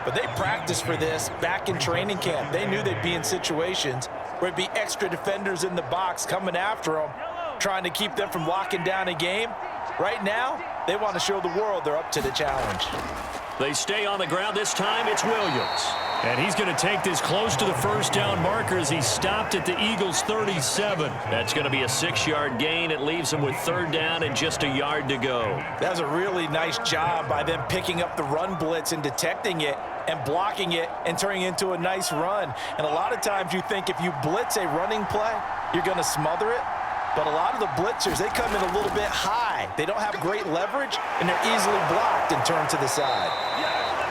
but they practiced for this back in training camp. They knew they'd be in situations where it'd be extra defenders in the box coming after them, trying to keep them from locking down a game. Right now, they want to show the world they're up to the challenge. They stay on the ground. This time it's Williams. And he's going to take this close to the 1st down marker as he stopped at the Eagles' 37. That's going to be a 6-yard gain. It leaves him with 3rd down and just a yard to go. That was a really nice job by them picking up the run blitz and detecting it and blocking it and turning it into a nice run. And a lot of times you think if you blitz a running play, you're going to smother it. But a lot of the blitzers, they come in a little bit high. They don't have great leverage, and they're easily blocked and turned to the side.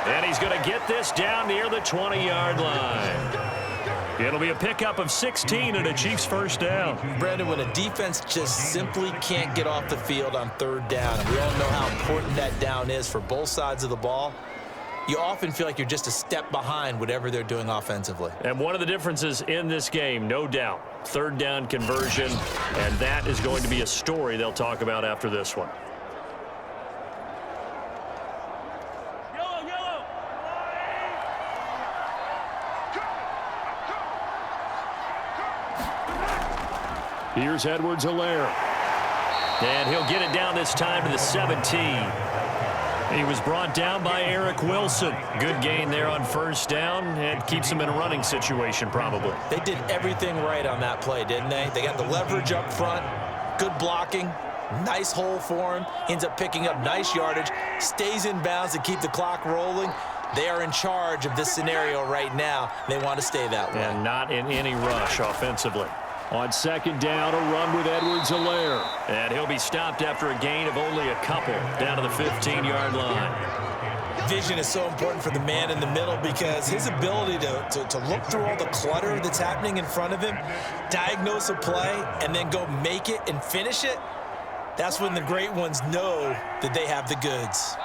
And he's going to get this down near the 20-yard line. It'll be a pickup of 16 and a Chiefs 1st down. Brandon, when a defense just simply can't get off the field on 3rd down, and we all know how important that down is for both sides of the ball, you often feel like you're just a step behind whatever they're doing offensively. And one of the differences in this game, no doubt, 3rd down conversion, and that is going to be a story they'll talk about after this one. Here's Edwards-Helaire. And he'll get it down this time to the 17. He was brought down by Eric Wilson. Good gain there on 1st down and keeps him in a running situation probably. They did everything right on that play, didn't they? They got the leverage up front, good blocking, nice hole for him, ends up picking up nice yardage, stays in bounds to keep the clock rolling. They are in charge of this scenario right now. They want to stay that way. And not in any rush offensively. On 2nd down, a run with Edwards-Helaire. And he'll be stopped after a gain of only a couple down to the 15-yard line. Vision is so important for the man in the middle because his ability to look through all the clutter that's happening in front of him, diagnose a play, and then go make it and finish it, that's when the great ones know that they have the goods.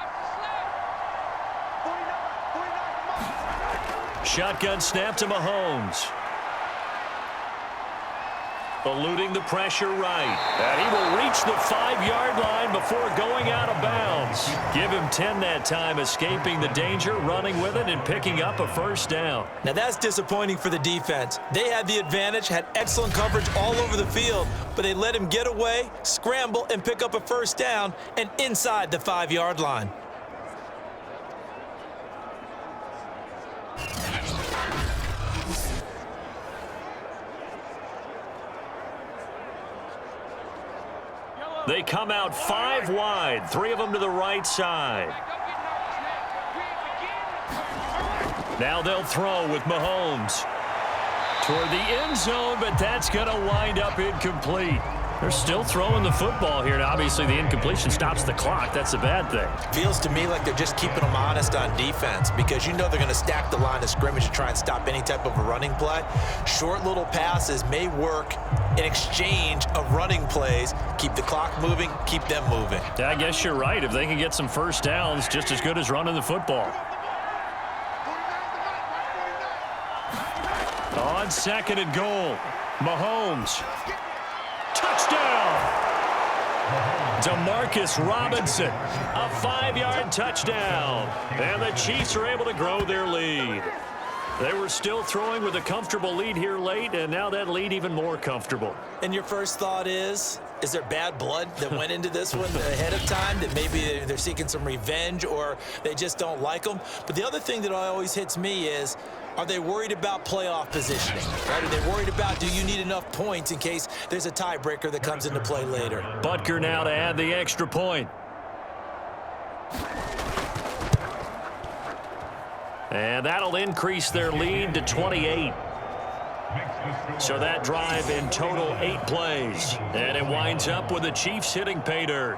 Shotgun snap to Mahomes. Eluding the pressure right. And he will reach the 5-yard line before going out of bounds. Give him 10 that time, escaping the danger, running with it, and picking up a 1st down. Now that's disappointing for the defense. They had the advantage, had excellent coverage all over the field, but they let him get away, scramble, and pick up a 1st down, and inside the 5-yard line. They come out 5 wide, 3 of them to the right side. Now they'll throw with Mahomes toward the end zone, but that's going to wind up incomplete. They're still throwing the football here. Now, obviously, the incompletion stops the clock. That's a bad thing. Feels to me like they're just keeping them honest on defense because you know they're going to stack the line of scrimmage to try and stop any type of a running play. Short little passes may work in exchange of running plays. Keep the clock moving, keep them moving. Yeah, I guess you're right. If they can get some 1st downs, just as good as running the football. On 2nd and goal, Mahomes. Touchdown! Demarcus Robinson, a 5-yard touchdown. And the Chiefs are able to grow their lead. They were still throwing with a comfortable lead here late, and now that lead even more comfortable. And your first thought is there bad blood that went into this one ahead of time, that maybe they're seeking some revenge or they just don't like them? But the other thing that always hits me is, are they worried about playoff positioning? Right? Are they worried about, do you need enough points in case there's a tiebreaker that comes into play later? Butker now to add the extra point. And that'll increase their lead to 28. So that drive in total 8 plays. And it winds up with the Chiefs hitting pay dirt.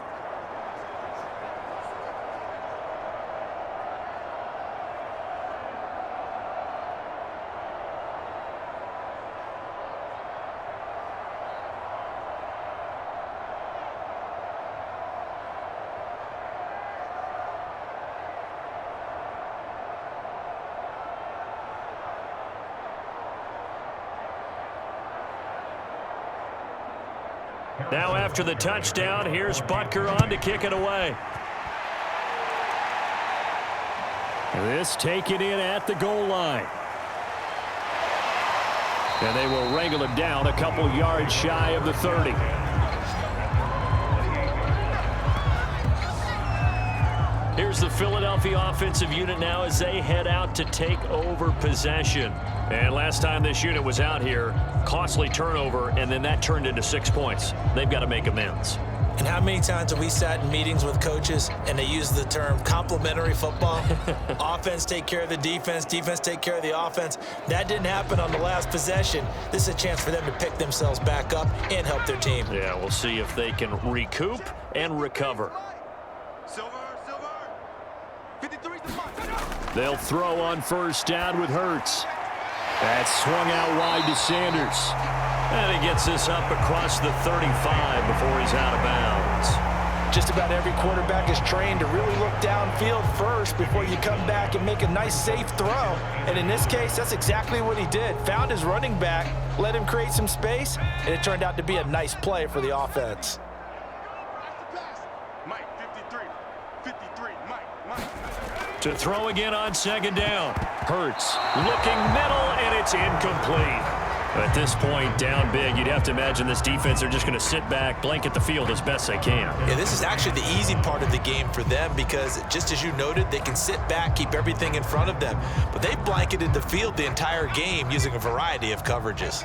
Now after the touchdown, here's Butker on to kick it away. This taken in at the goal line. And they will wrangle it down a couple yards shy of the 30. Here's the Philadelphia offensive unit now as they head out to take over possession. And last time this unit was out here, costly turnover, and then that turned into 6 points. They've got to make amends. And how many times have we sat in meetings with coaches and they use the term complementary football? Offense take care of the defense, defense take care of the offense. That didn't happen on the last possession. This is a chance for them to pick themselves back up and help their team. Yeah, we'll see if they can recoup and recover. They'll throw on first down with Hurts. That's swung out wide to Sanders. And he gets this up across the 35 before he's out of bounds. Just about every quarterback is trained to really look downfield first before you come back and make a nice, safe throw. And in this case, that's exactly what he did. Found his running back, let him create some space, and it turned out to be a nice play for the offense. Mike, 53, Mike. To throw again on second down. Hurts looking middle, and it's incomplete. At this point, down big, you'd have to imagine this defense are just going to sit back, blanket the field as best they can. Yeah, this is actually the easy part of the game for them because, just as you noted, they can sit back, keep everything in front of them. But they blanketed the field the entire game using a variety of coverages.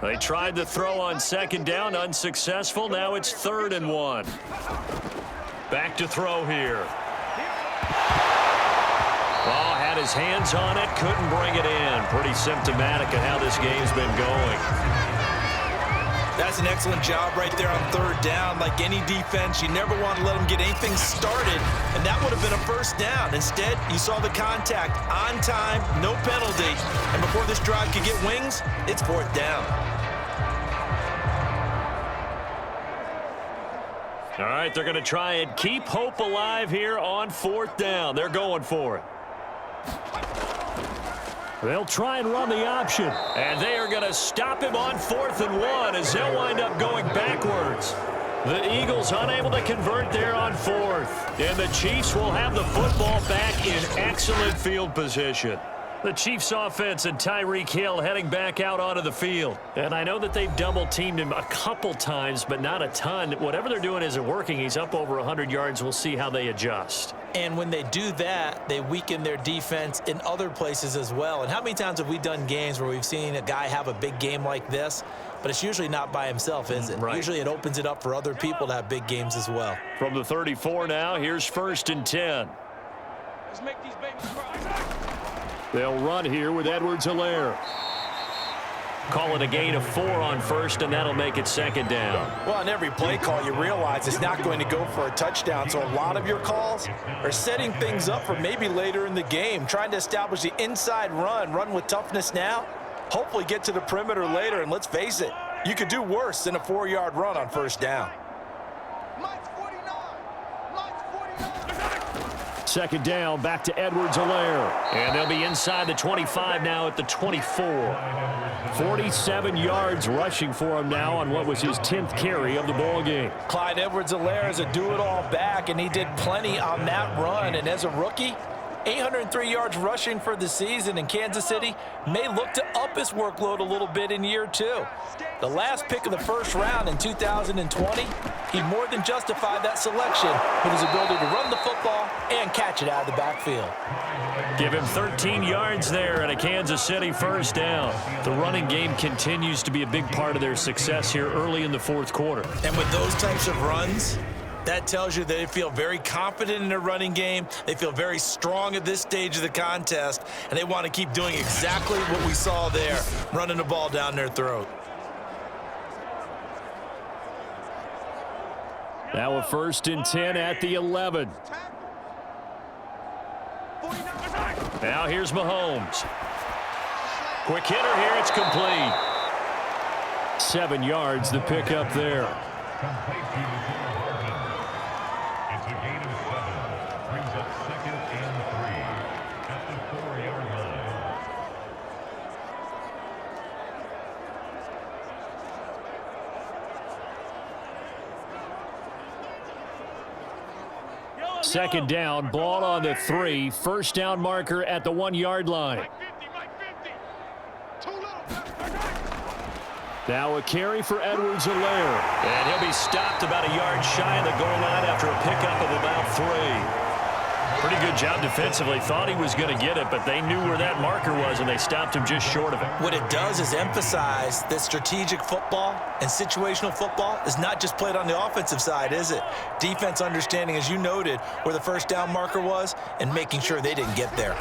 They tried to throw on second down, unsuccessful. Now it's 3rd and 1. Back to throw here. Oh, had his hands on it, couldn't bring it in. Pretty symptomatic of how this game's been going. That's an excellent job right there on 3rd down. Like any defense, you never want to let them get anything started, and that would have been a first down. Instead, you saw the contact on time, no penalty, and before this drive could get wings, it's 4th down. All right, they're going to try and keep hope alive here on 4th down. They're going for it. They'll try and run the option. And they are going to stop him on 4th and 1 as they'll wind up going backwards. The Eagles unable to convert there on 4th. And the Chiefs will have the football back in excellent field position. The Chiefs offense and Tyreek Hill heading back out onto the field. And I know that they've double-teamed him a couple times, but not a ton. Whatever they're doing isn't working. He's up over 100 yards. We'll see how they adjust. And when they do that, they weaken their defense in other places as well. And how many times have we done games where we've seen a guy have a big game like this, but it's usually not by himself, is it? Right. Usually it opens it up for other people to have big games as well. From the 34 now, here's 1st and 10. Let's make these babies cry. They'll run here with Edwards-Helaire. Call it a gain of 4 on 1st, and that'll make it 2nd down. Well, on every play call, you realize it's not going to go for a touchdown, so a lot of your calls are setting things up for maybe later in the game, trying to establish the inside run with toughness now, hopefully get to the perimeter later, and let's face it, you could do worse than a 4-yard run on 1st down. Mike's 49. Mike's 49. second down, back to Edwards-Helaire. And they'll be inside the 25 now at the 24. 47 yards rushing for him now on what was his 10th carry of the ball game. Clyde Edwards-Helaire is a do-it-all back, and he did plenty on that run. And as a rookie, 803 yards rushing for the season, in Kansas City may look to up his workload a little bit in year 2. The last pick of the first round in 2020, he more than justified that selection with his ability to run the football and catch it out of the backfield. Give him 13 yards there and a Kansas City first down. The running game continues to be a big part of their success here early in the fourth quarter. And with those types of runs, that tells you that they feel very confident in their running game. They feel very strong at this stage of the contest, and they want to keep doing exactly what we saw there, running the ball down their throat. Now a 1st and 10 at the 11. Now here's Mahomes. Quick hitter here, it's complete. 7 yards, the pickup there. It's a gain of 7. Brings up 2nd and 3 at the 4-yard line. Second down, ball on the 3. First down marker at the 1-yard line. Now a carry for Edwards-Helaire. And he'll be stopped about a yard shy of the goal line after a pickup of about 3. Pretty good job defensively. Thought he was going to get it, but they knew where that marker was, and they stopped him just short of it. What it does is emphasize that strategic football and situational football is not just played on the offensive side, is it? Defense understanding, as you noted, where the first down marker was and making sure they didn't get there.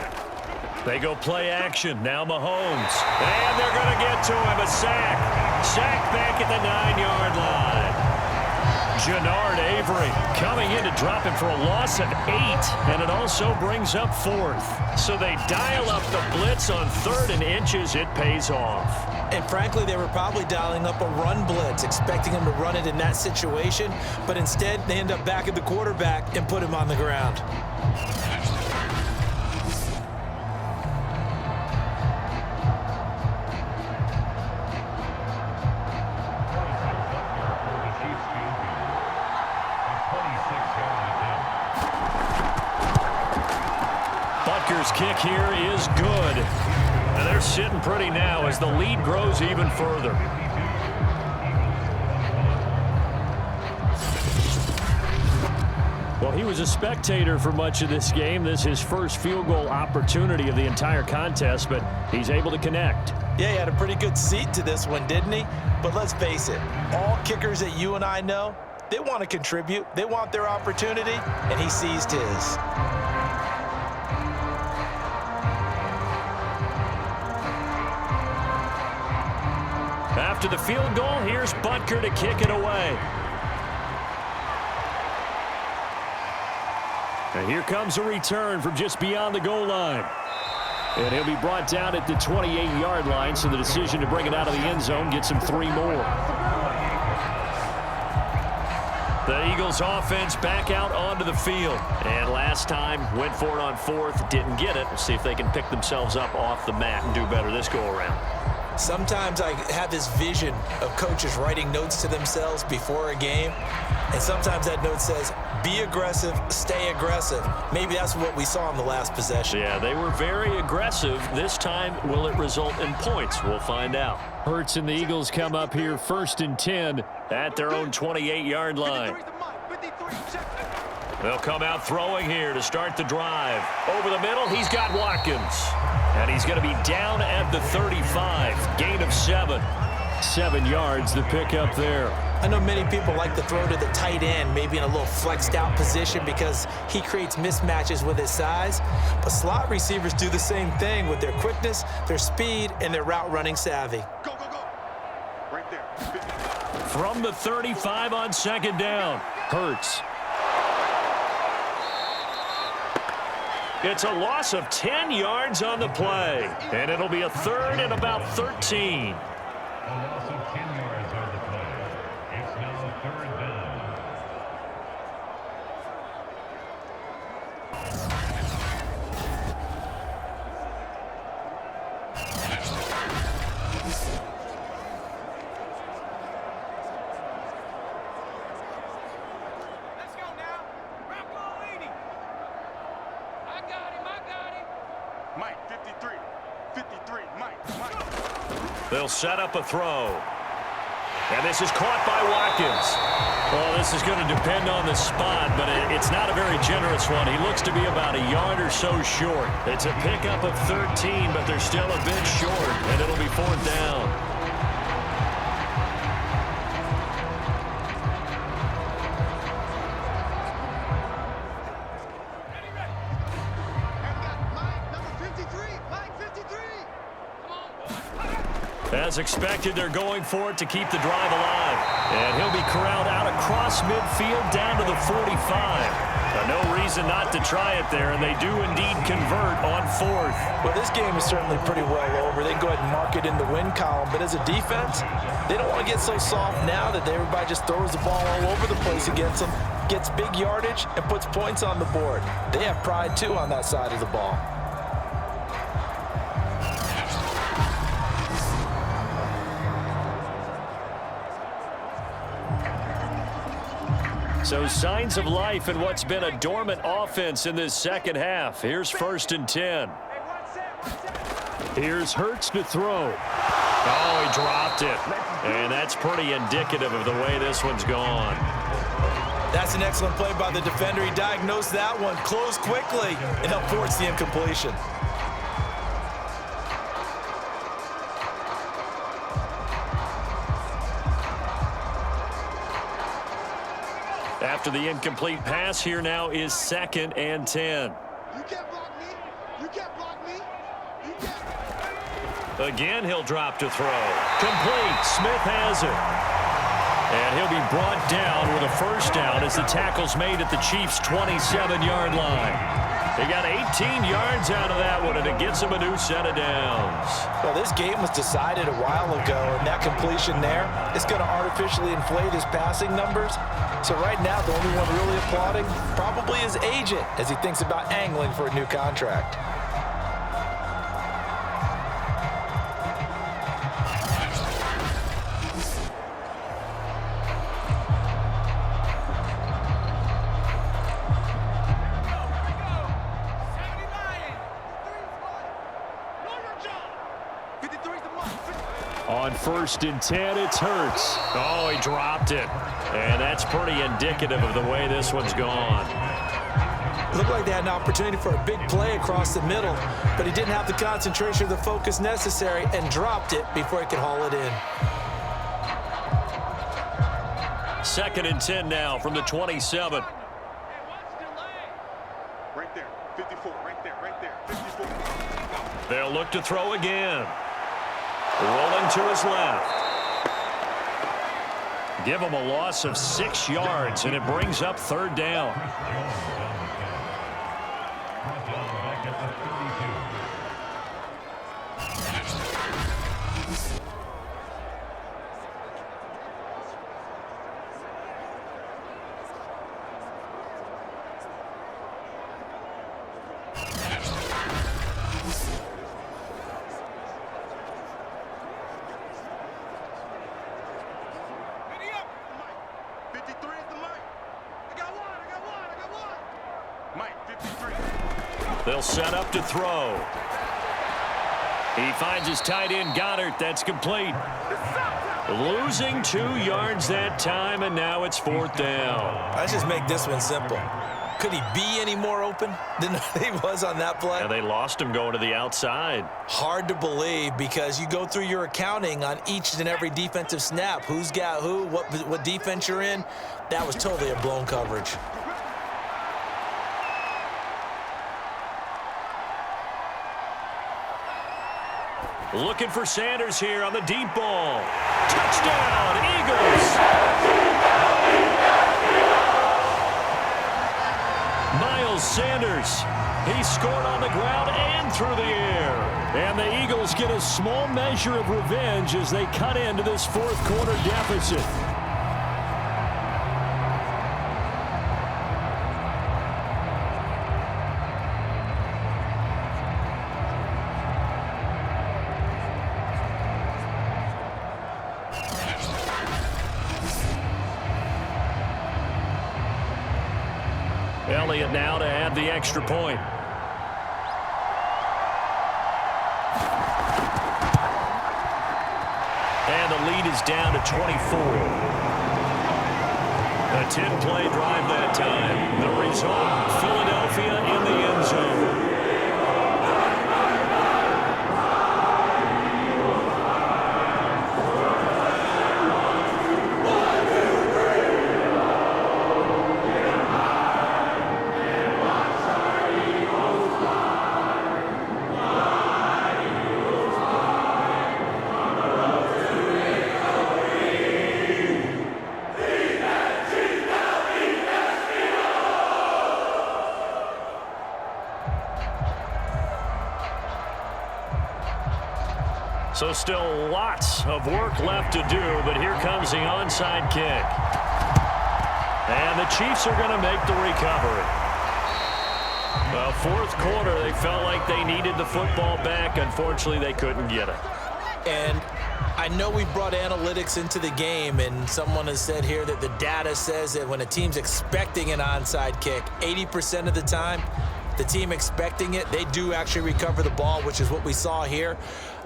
They go play action. Now Mahomes. And they're going to get to him. A sack. Sack back at the 9-yard line. Jannard Avery coming in to drop him for a loss of 8. And it also brings up 4th. So they dial up the blitz on 3rd and inches. It pays off. And frankly, they were probably dialing up a run blitz, expecting him to run it in that situation. But instead, they end up back at the quarterback and put him on the ground. Kick here is good. And they're sitting pretty now as the lead grows even further. Well, he was a spectator for much of this game. This is his first field goal opportunity of the entire contest, but he's able to connect. Yeah, he had a pretty good seat to this one, didn't he? But let's face it, all kickers that you and I know, they want to contribute. They want their opportunity, and he seized his. After the field goal, here's Butker to kick it away. And here comes a return from just beyond the goal line. And he'll be brought down at the 28-yard line, so the decision to bring it out of the end zone gets him 3 more. The Eagles offense back out onto the field. And last time, went for it on 4th, didn't get it. We'll see if they can pick themselves up off the mat and do better this go-around. Sometimes I have this vision of coaches writing notes to themselves before a game, and sometimes that note says, be aggressive, stay aggressive. Maybe that's what we saw in the last possession. Yeah, they were very aggressive. This time, will it result in points? We'll find out. Hurts and the Eagles come up here 1st and 10 at their own 28-yard line. They'll come out throwing here to start the drive. Over the middle, he's got Watkins. And he's going to be down at the 35. Gain of 7. 7 yards, the pickup there. I know many people like to throw to the tight end, maybe in a little flexed out position because he creates mismatches with his size. But slot receivers do the same thing with their quickness, their speed, and their route running savvy. Go, go, go. Right there. From the 35 on 2nd down. Hurts. It's a loss of 10 yards on the play. And it'll be a 3rd and about 13. A loss of 10 yards on the play. It's now 3rd down. They'll set up a throw. And this is caught by Watkins. Well, this is going to depend on the spot, but it's not a very generous one. He looks to be about a yard or so short. It's a pickup of 13, but they're still a bit short, and it'll be 4th down. As expected, they're going for it to keep the drive alive. And he'll be corralled out across midfield down to the 45. No reason not to try it there, and they do indeed convert on 4th. Well, this game is certainly pretty well over. They can go ahead and mark it in the win column. But as a defense, they don't want to get so soft now that everybody just throws the ball all over the place against them, gets big yardage, and puts points on the board. They have pride, too, on that side of the ball. So signs of life in what's been a dormant offense in this second half. Here's 1st and 10. Here's Hurts to throw. Oh, he dropped it. And that's pretty indicative of the way this one's gone. That's an excellent play by the defender. He diagnosed that one, closed quickly, and helped force the incompletion. After the incomplete pass, here now is 2nd and 10. You can't block me. You can't block me. You can't. Again, he'll drop to throw. Complete. Smith has it. And he'll be brought down with a 1st down as the tackle's made at the Chiefs' 27-yard line. They got 18 yards out of that one, and it gets them a new set of downs. Well, this game was decided a while ago, and that completion there is going to artificially inflate his passing numbers. So right now, the only one really applauding probably his agent as he thinks about angling for a new contract. On 1st and 10, it's Hurts. Oh, he dropped it. And that's pretty indicative of the way this one's gone. It looked like they had an opportunity for a big play across the middle, but he didn't have the concentration or the focus necessary and dropped it before he could haul it in. 2nd and 10 now from the 27. Right there. 54. Right there. 54. They'll look to throw again. Rolling to his left. Give him a loss of 6 yards, and it brings up 3rd down. They'll set up to throw. He finds his tight end, Goddard. That's complete. Losing 2 yards that time, and now it's 4th down. Let's just make this one simple. Could he be any more open than he was on that play? And they lost him going to the outside. Hard to believe because you go through your accounting on each and every defensive snap. Who's got who, what defense you're in. That was totally a blown coverage. Looking for Sanders here on the deep ball. Touchdown, Eagles! Miles Sanders, he scored on the ground and through the air. And the Eagles get a small measure of revenge as they cut into this 4th quarter deficit. Elliott now to add the extra point. is down to 24. A 10-play drive that time. The result, Philadelphia in the end zone. So still lots of work left to do, but here comes the onside kick. And the Chiefs are going to make the recovery. Well, fourth quarter, they felt like they needed the football back. Unfortunately, they couldn't get it. And I know we brought analytics into the game, and someone has said here that the data says that when a team's expecting an onside kick, 80% of the time, the team expecting it, they do actually recover the ball, which is what we saw here.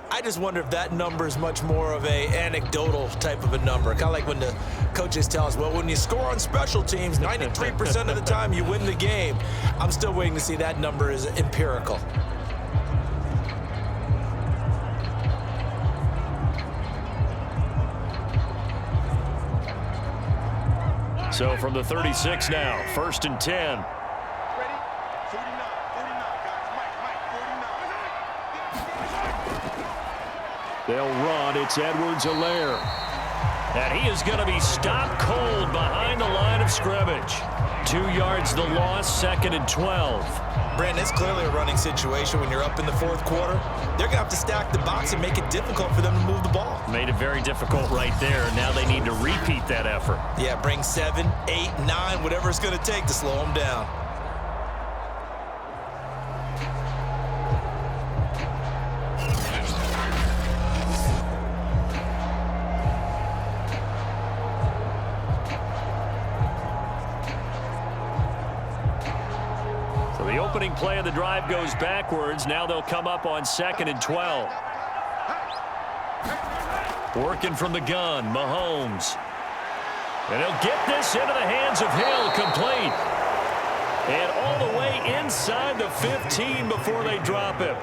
I just wonder if that number is much more of a anecdotal type of a number. Kind of like when the coaches tell us, well, when you score on special teams, 93% of the time you win the game. I'm still waiting to see that number is empirical. So from the 36 now, 1st and 10. They'll run. It's Edwards-Helaire. And he is going to be stopped cold behind the line of scrimmage. 2 yards the loss, 2nd and 12. Brandon, it's clearly a running situation when you're up in the fourth quarter. They're going to have to stack the box and make it difficult for them to move the ball. Made it very difficult right there. Now they need to repeat that effort. Yeah, bring 7, 8, 9, whatever it's going to take to slow them down. The opening play of the drive goes backwards. Now they'll come up on 2nd and 12. Working from the gun, Mahomes. And he'll get this into the hands of Hill, complete. And all the way inside the 15 before they drop him.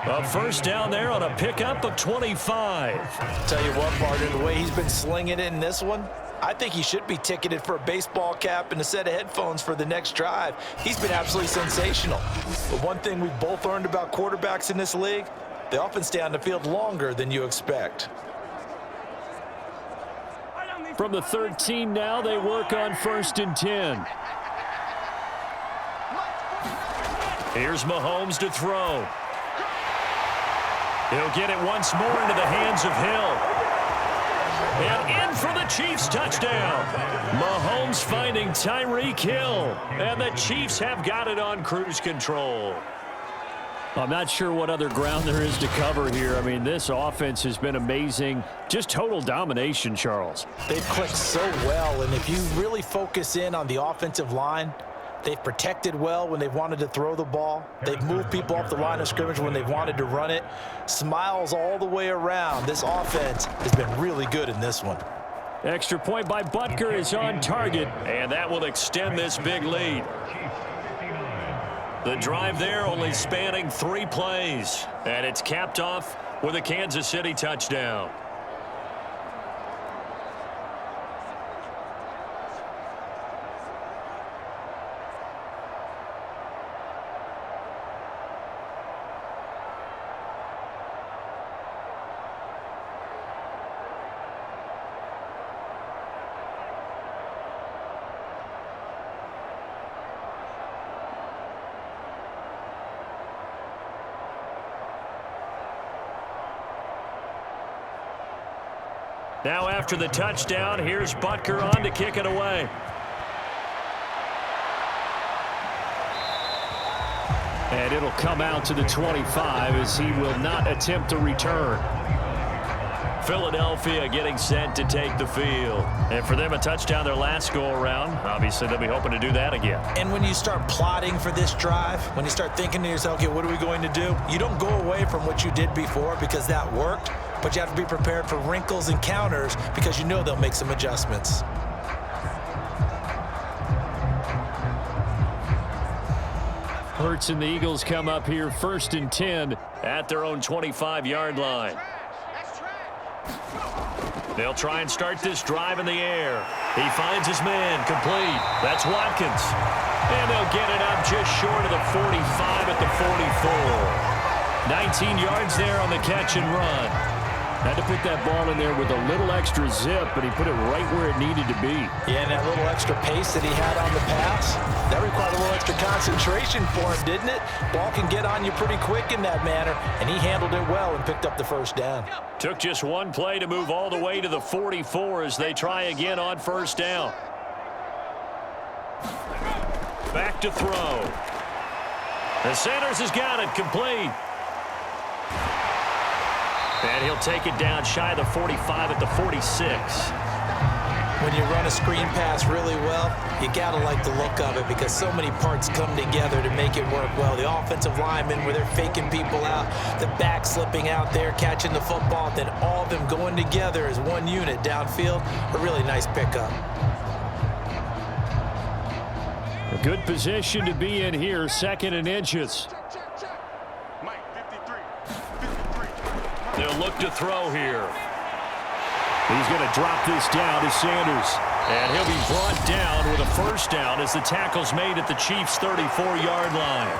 A first down there on a pickup of 25. Tell you what, partner, the way he's been slinging it in this one, I think he should be ticketed for a baseball cap and a set of headphones for the next drive. He's been absolutely sensational. But one thing we both learned about quarterbacks in this league, they often stay on the field longer than you expect. From the 13 now, they work on 1st and 10. Here's Mahomes to throw. He'll get it once more into the hands of Hill. And in for the Chiefs touchdown. Mahomes finding Tyreek Hill. And the Chiefs have got it on cruise control. I'm not sure what other ground there is to cover here. I mean, this offense has been amazing. Just total domination, Charles. They've clicked so well, and if you really focus in on the offensive line, they've protected well when they've wanted to throw the ball. They've moved people off the line of scrimmage when they've wanted to run it. Smiles all the way around. This offense has been really good in this one. Extra point by Butker is on target. And that will extend this big lead. The drive there only spanning 3 plays. And it's capped off with a Kansas City touchdown. Now after the touchdown, here's Butker on to kick it away. And it'll come out to the 25 as he will not attempt to return. Philadelphia getting set to take the field. And for them, a touchdown their last go-around. Obviously, they'll be hoping to do that again. And when you start plotting for this drive, when you start thinking to yourself, okay, what are we going to do? You don't go away from what you did before because that worked. but you have to be prepared for wrinkles and counters because you know they'll make some adjustments. Hurts and the Eagles come up here 1st and 10 at their own 25-yard line. They'll try and start this drive in the air. He finds his man, complete. That's Watkins. And they'll get it up just short of the 45 at the 44. 19 yards there on the catch and run. Had to put that ball in there with a little extra zip, but he put it right where it needed to be. Yeah, and that little extra pace that he had on the pass, that required a little extra concentration for him, didn't it? Ball can get on you pretty quick in that manner, and he handled it well and picked up the first down. Took just one play to move all the way to the 44 as they try again on first down. Back to throw. And Sanders has got it, complete. And he'll take it down shy of the 45 at the 46. When you run a screen pass really well, you got to like the look of it because so many parts come together to make it work well. The offensive linemen where they're faking people out, the back slipping out there, catching the football, then all of them going together as one unit downfield. A really nice pickup. A good position to be in here, 2nd and inches. They'll look to throw here. He's going to drop this down to Sanders. And he'll be brought down with a first down as the tackle's made at the Chiefs' 34-yard line.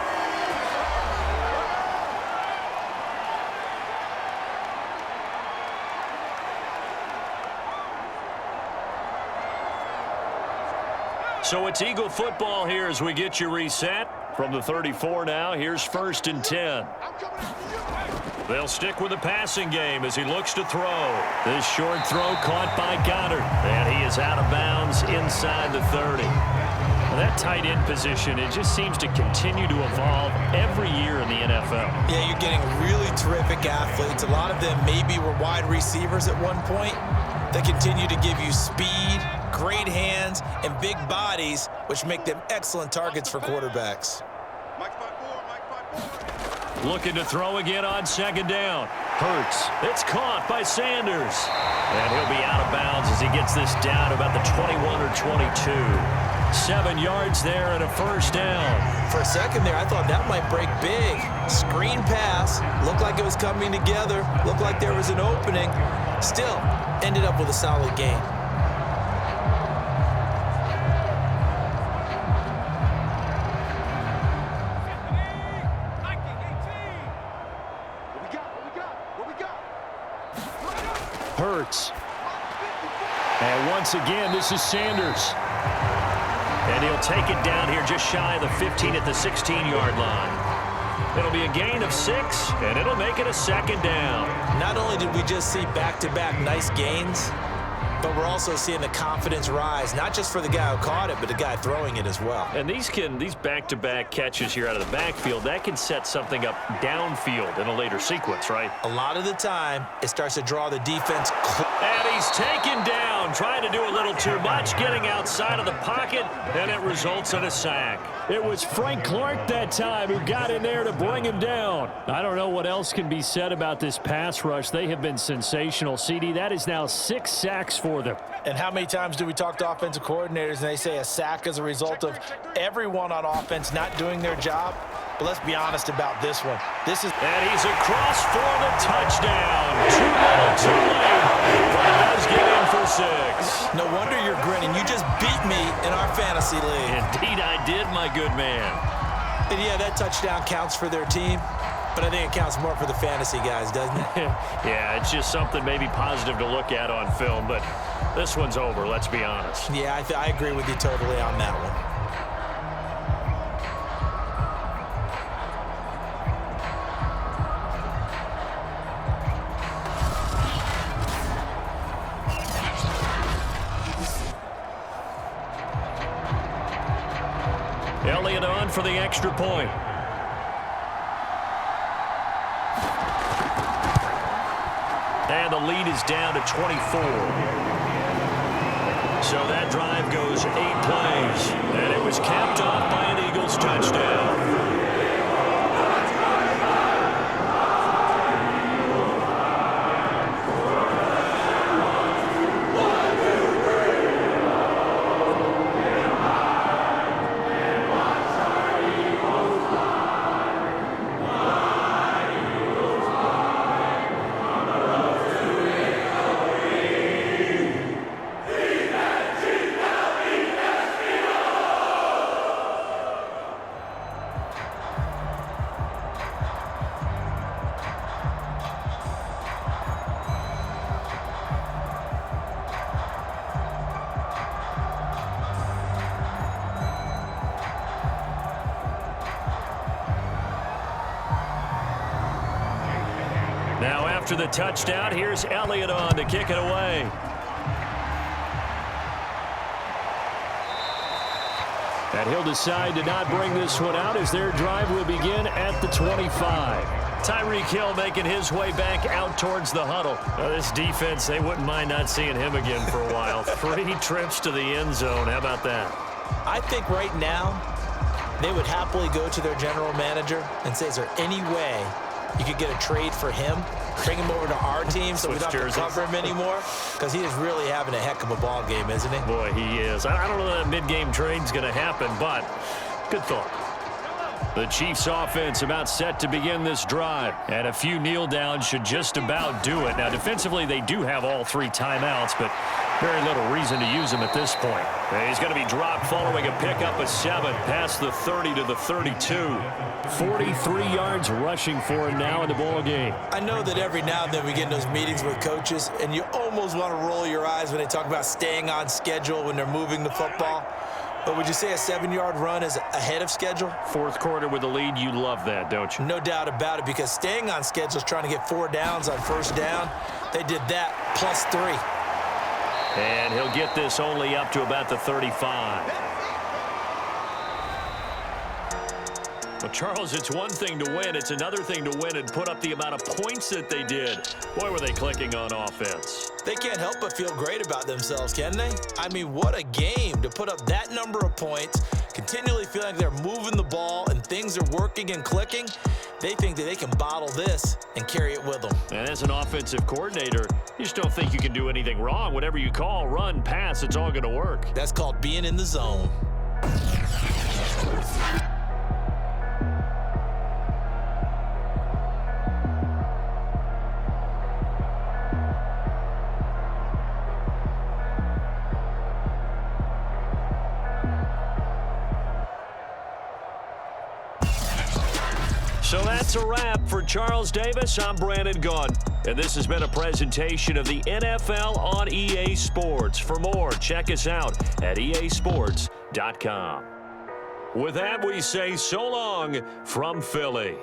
So it's Eagle football here as we get you reset. From the 34 now, here's 1st and 10. They'll stick with the passing game as he looks to throw. This short throw caught by Goddard. And he is out of bounds inside the 30. Well, that tight end position, it just seems to continue to evolve every year in the NFL. Yeah, you're getting really terrific athletes. A lot of them maybe were wide receivers at one point. They continue to give you speed, great hands, and big bodies, which make them excellent targets for quarterbacks. Looking to throw again on 2nd down. Hurts. It's caught by Sanders. And he'll be out of bounds as he gets this down to about the 21 or 22. 7 yards there and a first down. For a second there, I thought that might break big. Screen pass. Looked like it was coming together. Looked like there was an opening. Still, ended up with a solid gain. Hurts. And once again, this is Sanders. And he'll take it down here just shy of the 15 at the 16-yard line. It'll be a gain of 6, and it'll make it a 2nd down. Not only did we just see back-to-back nice gains, but we're also seeing the confidence rise, not just for the guy who caught it, but the guy throwing it as well. And these back-to-back catches here out of the backfield, that can set something up downfield in a later sequence, right? A lot of the time, it starts to draw the defense. And he's taken down, trying to do a little too much, getting outside of the pocket, and it results in a sack. It was Frank Clark that time who got in there to bring him down. I don't know what else can be said about this pass rush. They have been sensational, CD. That is now 6 sacks for them. And how many times do we talk to offensive coordinators and they say a sack is a result of everyone on offense not doing their job? But let's be honest about this one. And he's across for the touchdown. Too little, too late. But it does get in for 6. No wonder you're grinning. You just beat me in our fantasy league. Indeed I did, my good man. And yeah, that touchdown counts for their team, but I think it counts more for the fantasy guys, doesn't it? Yeah, it's just something maybe positive to look at on film, but this one's over, let's be honest. Yeah, I agree with you totally on that one. Elliott on for the extra point. And the lead is down to 24. So that drive goes 8 plays. And it was capped off by an Eagles touchdown. After the touchdown, here's Elliott on to kick it away. And he'll decide to not bring this one out as their drive will begin at the 25. Tyreek Hill making his way back out towards the huddle. Now, this defense, they wouldn't mind not seeing him again for a while. 3 trips to the end zone. How about that? I think right now they would happily go to their general manager and say, is there any way you could get a trade for him? Bring him over to our team so we don't have to cover him anymore? Because he is really having a heck of a ball game, isn't he? Boy, he is. I don't know that mid-game trade's going to happen, but good thought. The Chiefs offense about set to begin this drive, and a few kneel downs should just about do it. Now, defensively, they do have all 3 timeouts, but very little reason to use them at this point. And he's going to be dropped following a pickup of 7 past the 30 to the 32. 43 yards rushing for him now in the ball game. I know that every now and then we get in those meetings with coaches, and you almost want to roll your eyes when they talk about staying on schedule when they're moving the football. But would you say a 7-yard run is ahead of schedule? Fourth quarter with the lead, you love that, don't you? No doubt about it, because staying on schedule is trying to get 4 downs on first down. They did that plus 3. And he'll get this only up to about the 35. Well, Charles, it's one thing to win. It's another thing to win and put up the amount of points that they did. Boy, were they clicking on offense. They can't help but feel great about themselves, can they? I mean, what a game to put up that number of points, continually feeling like they're moving the ball and things are working and clicking. They think that they can bottle this and carry it with them. And as an offensive coordinator, you just don't think you can do anything wrong. Whatever you call, run, pass, it's all going to work. That's called being in the zone. So that's a wrap for Charles Davis. I'm Brandon Gunn, and this has been a presentation of the NFL on EA Sports. For more, check us out at easports.com. With that, we say so long from Philly.